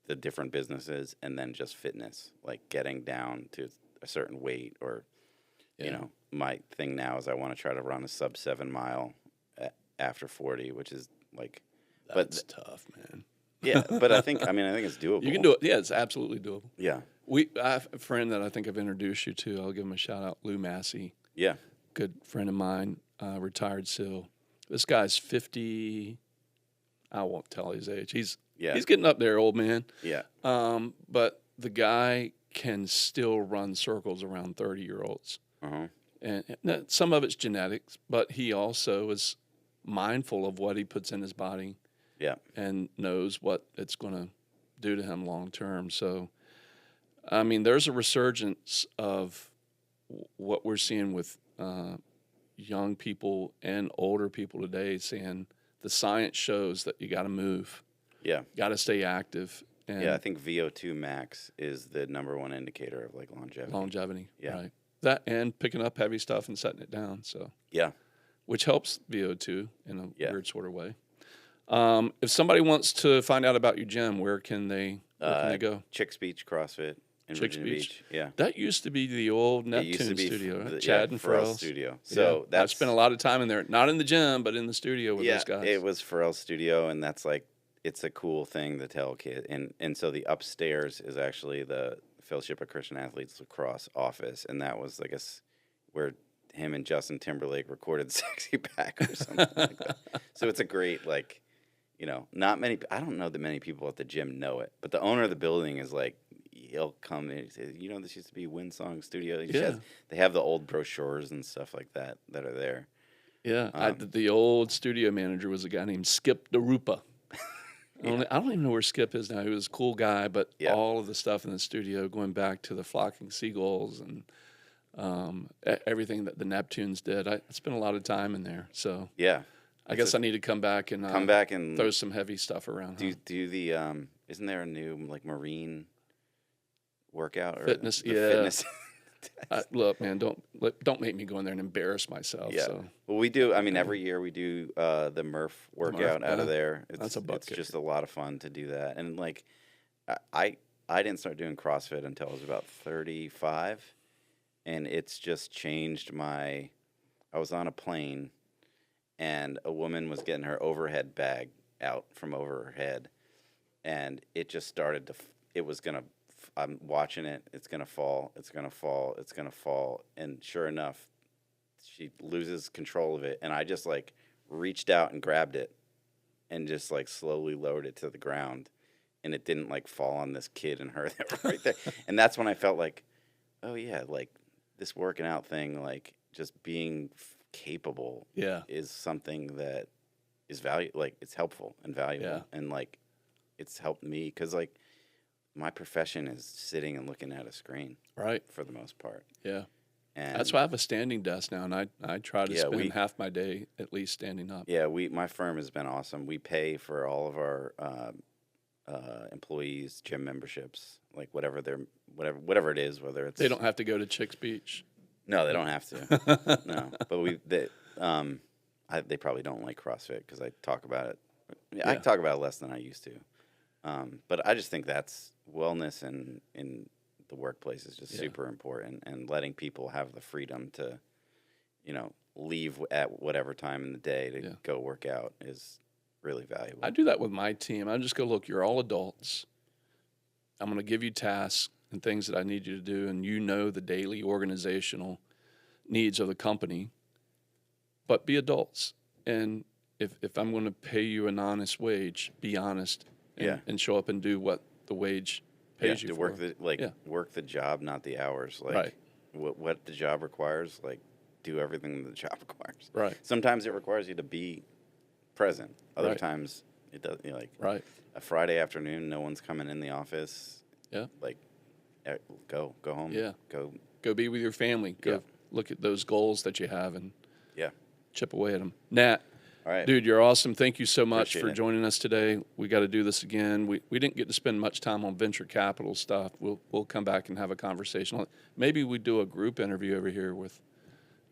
the different businesses, and then just fitness, getting down to a certain weight, or my thing now is I want to try to run a sub 7 mile after 40, which is That's tough, man. yeah, but I think it's doable. You can do it. Yeah, it's absolutely doable. Yeah, I have a friend that I think I've introduced you to. I'll give him a shout out, Lou Massey. yeah, Good friend of mine, retired SEAL. This guy's 50. I won't tell his age. He's getting up there, old man. yeah, But the guy can still run circles around 30-year-olds. And some of it's genetics, but he also is mindful of what he puts in his body. yeah, And knows what it's going to do to him long term. So, there's a resurgence of what we're seeing with young people and older people today, saying the science shows that you got to move, yeah. got to stay active. And Yeah, I think VO2 max is the number one indicator of longevity. longevity, Yeah. right? That and picking up heavy stuff and setting it down. So, Yeah, which helps VO2 in a Yeah. weird sort of way. If somebody wants to find out about your gym, where can they go? Chicks Beach CrossFit in Chicks Virginia Beach. Beach. Yeah, That used to be the old it used to Neptune be studio, right? the- Chad and Pharrell's Pharrell's studio. So I that's spent a lot of time in there, not in the gym, but in the studio with those guys. it was Pharrell's studio, and that's it's a cool thing to tell kids. And so the upstairs is actually the Fellowship of Christian Athletes Lacrosse office, and that was where him and Justin Timberlake recorded "Sexy Back" or something like that. So it's a great not many. I don't know that many people at the gym know it, but the owner of the building is he'll come in and say, this used to be Windsong Studio. Yeah. They have the old brochures and stuff like that are there. Yeah, the old studio manager was a guy named Skip DeRupa. I don't even know where Skip is now. He was a cool guy, but Yeah. all of the stuff in the studio, going back to the flocking seagulls and everything that the Neptunes did, I spent a lot of time in there. So Yeah. I guess I need to come back and throw some heavy stuff around. Do the isn't there a new like marine workout or Fitness? the Yeah. fitness? Look, man, don't make me go in there and embarrass myself. Yeah. So. Well, we do. I mean, every year we do the Murph workout out of yeah. there. That's a butt It's just a lot of fun to do that. And like, I didn't start doing CrossFit until I was about 35, and it's just changed my. I was on a plane, and a woman was getting her overhead bag out from over her head, and it just started to. It was gonna. I'm watching it. It's gonna fall. It's gonna fall. It's gonna fall. And sure enough, she loses control of it, and I just like reached out and grabbed it, and just like slowly lowered it to the ground, and it didn't like fall on this kid and her that were right there. And that's when I felt like, oh yeah, like this working out thing, like just being capable, is something that is like it's helpful and valuable, and like it's helped me because like. My profession is sitting and looking at a screen, right? For the most part, yeah. And that's why I have a standing desk now, and I try to spend half my day at least standing up. Yeah, my firm has been awesome. We pay for all of our employees gym memberships, like whatever it is, whether it's they don't have to go to Chicks Beach. No, they don't have to. No, but they probably don't like CrossFit because I talk about it. I talk about it less than I used to. But I just think that's wellness in the workplace is just super important, and letting people have the freedom to, leave at whatever time in the day to go work out is really valuable. I do that with my team. I just go, look, you're all adults. I'm going to give you tasks and things that I need you to do, and the daily organizational needs of the company, but be adults. And if I'm going to pay you an honest wage, be honest. And show up and do what the wage pays you for. Work the job, not the hours. Like right. what the job requires, like do everything the job requires. Right. Sometimes it requires you to be present. Other times it does. Right. A Friday afternoon, no one's coming in the office. Yeah. Like, go home. Yeah. Go be with your family. Go look at those goals that you have and chip away at them. Nat. All right. Dude, you're awesome. Thank you so much Appreciate for it. joining us today. We got to do this again. We didn't get to spend much time on venture capital stuff. We'll come back and have a conversation. Maybe we do a group interview over here with.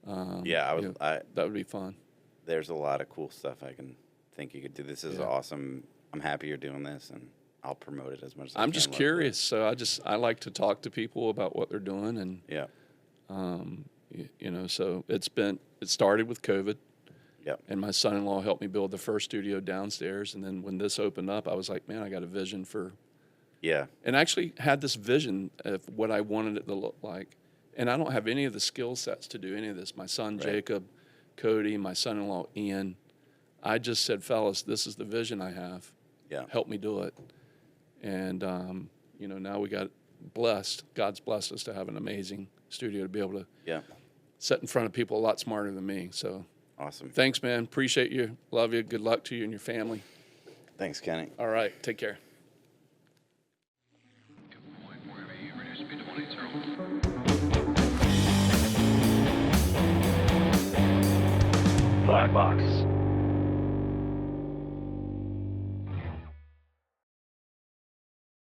That would be fun. There's a lot of cool stuff I can think you could do. This is awesome. I'm happy you're doing this, and I'll promote it as much as I can. I'm just curious, so I like to talk to people about what they're doing, and so it started with COVID. Yep. And my son-in-law helped me build the first studio downstairs. And then when this opened up, I was like, man, I got a vision for. Yeah. And I actually had this vision of what I wanted it to look like. And I don't have any of the skill sets to do any of this. My son, Jacob, Cody, my son-in-law, Ian. I just said, fellas, this is the vision I have. Yeah. Help me do it. And, now we got blessed. God's blessed us to have an amazing studio to be able to sit in front of people a lot smarter than me. So. Awesome. Thanks, man. Appreciate you. Love you. Good luck to you and your family. Thanks, Kenny. All right. Take care. Blackbox.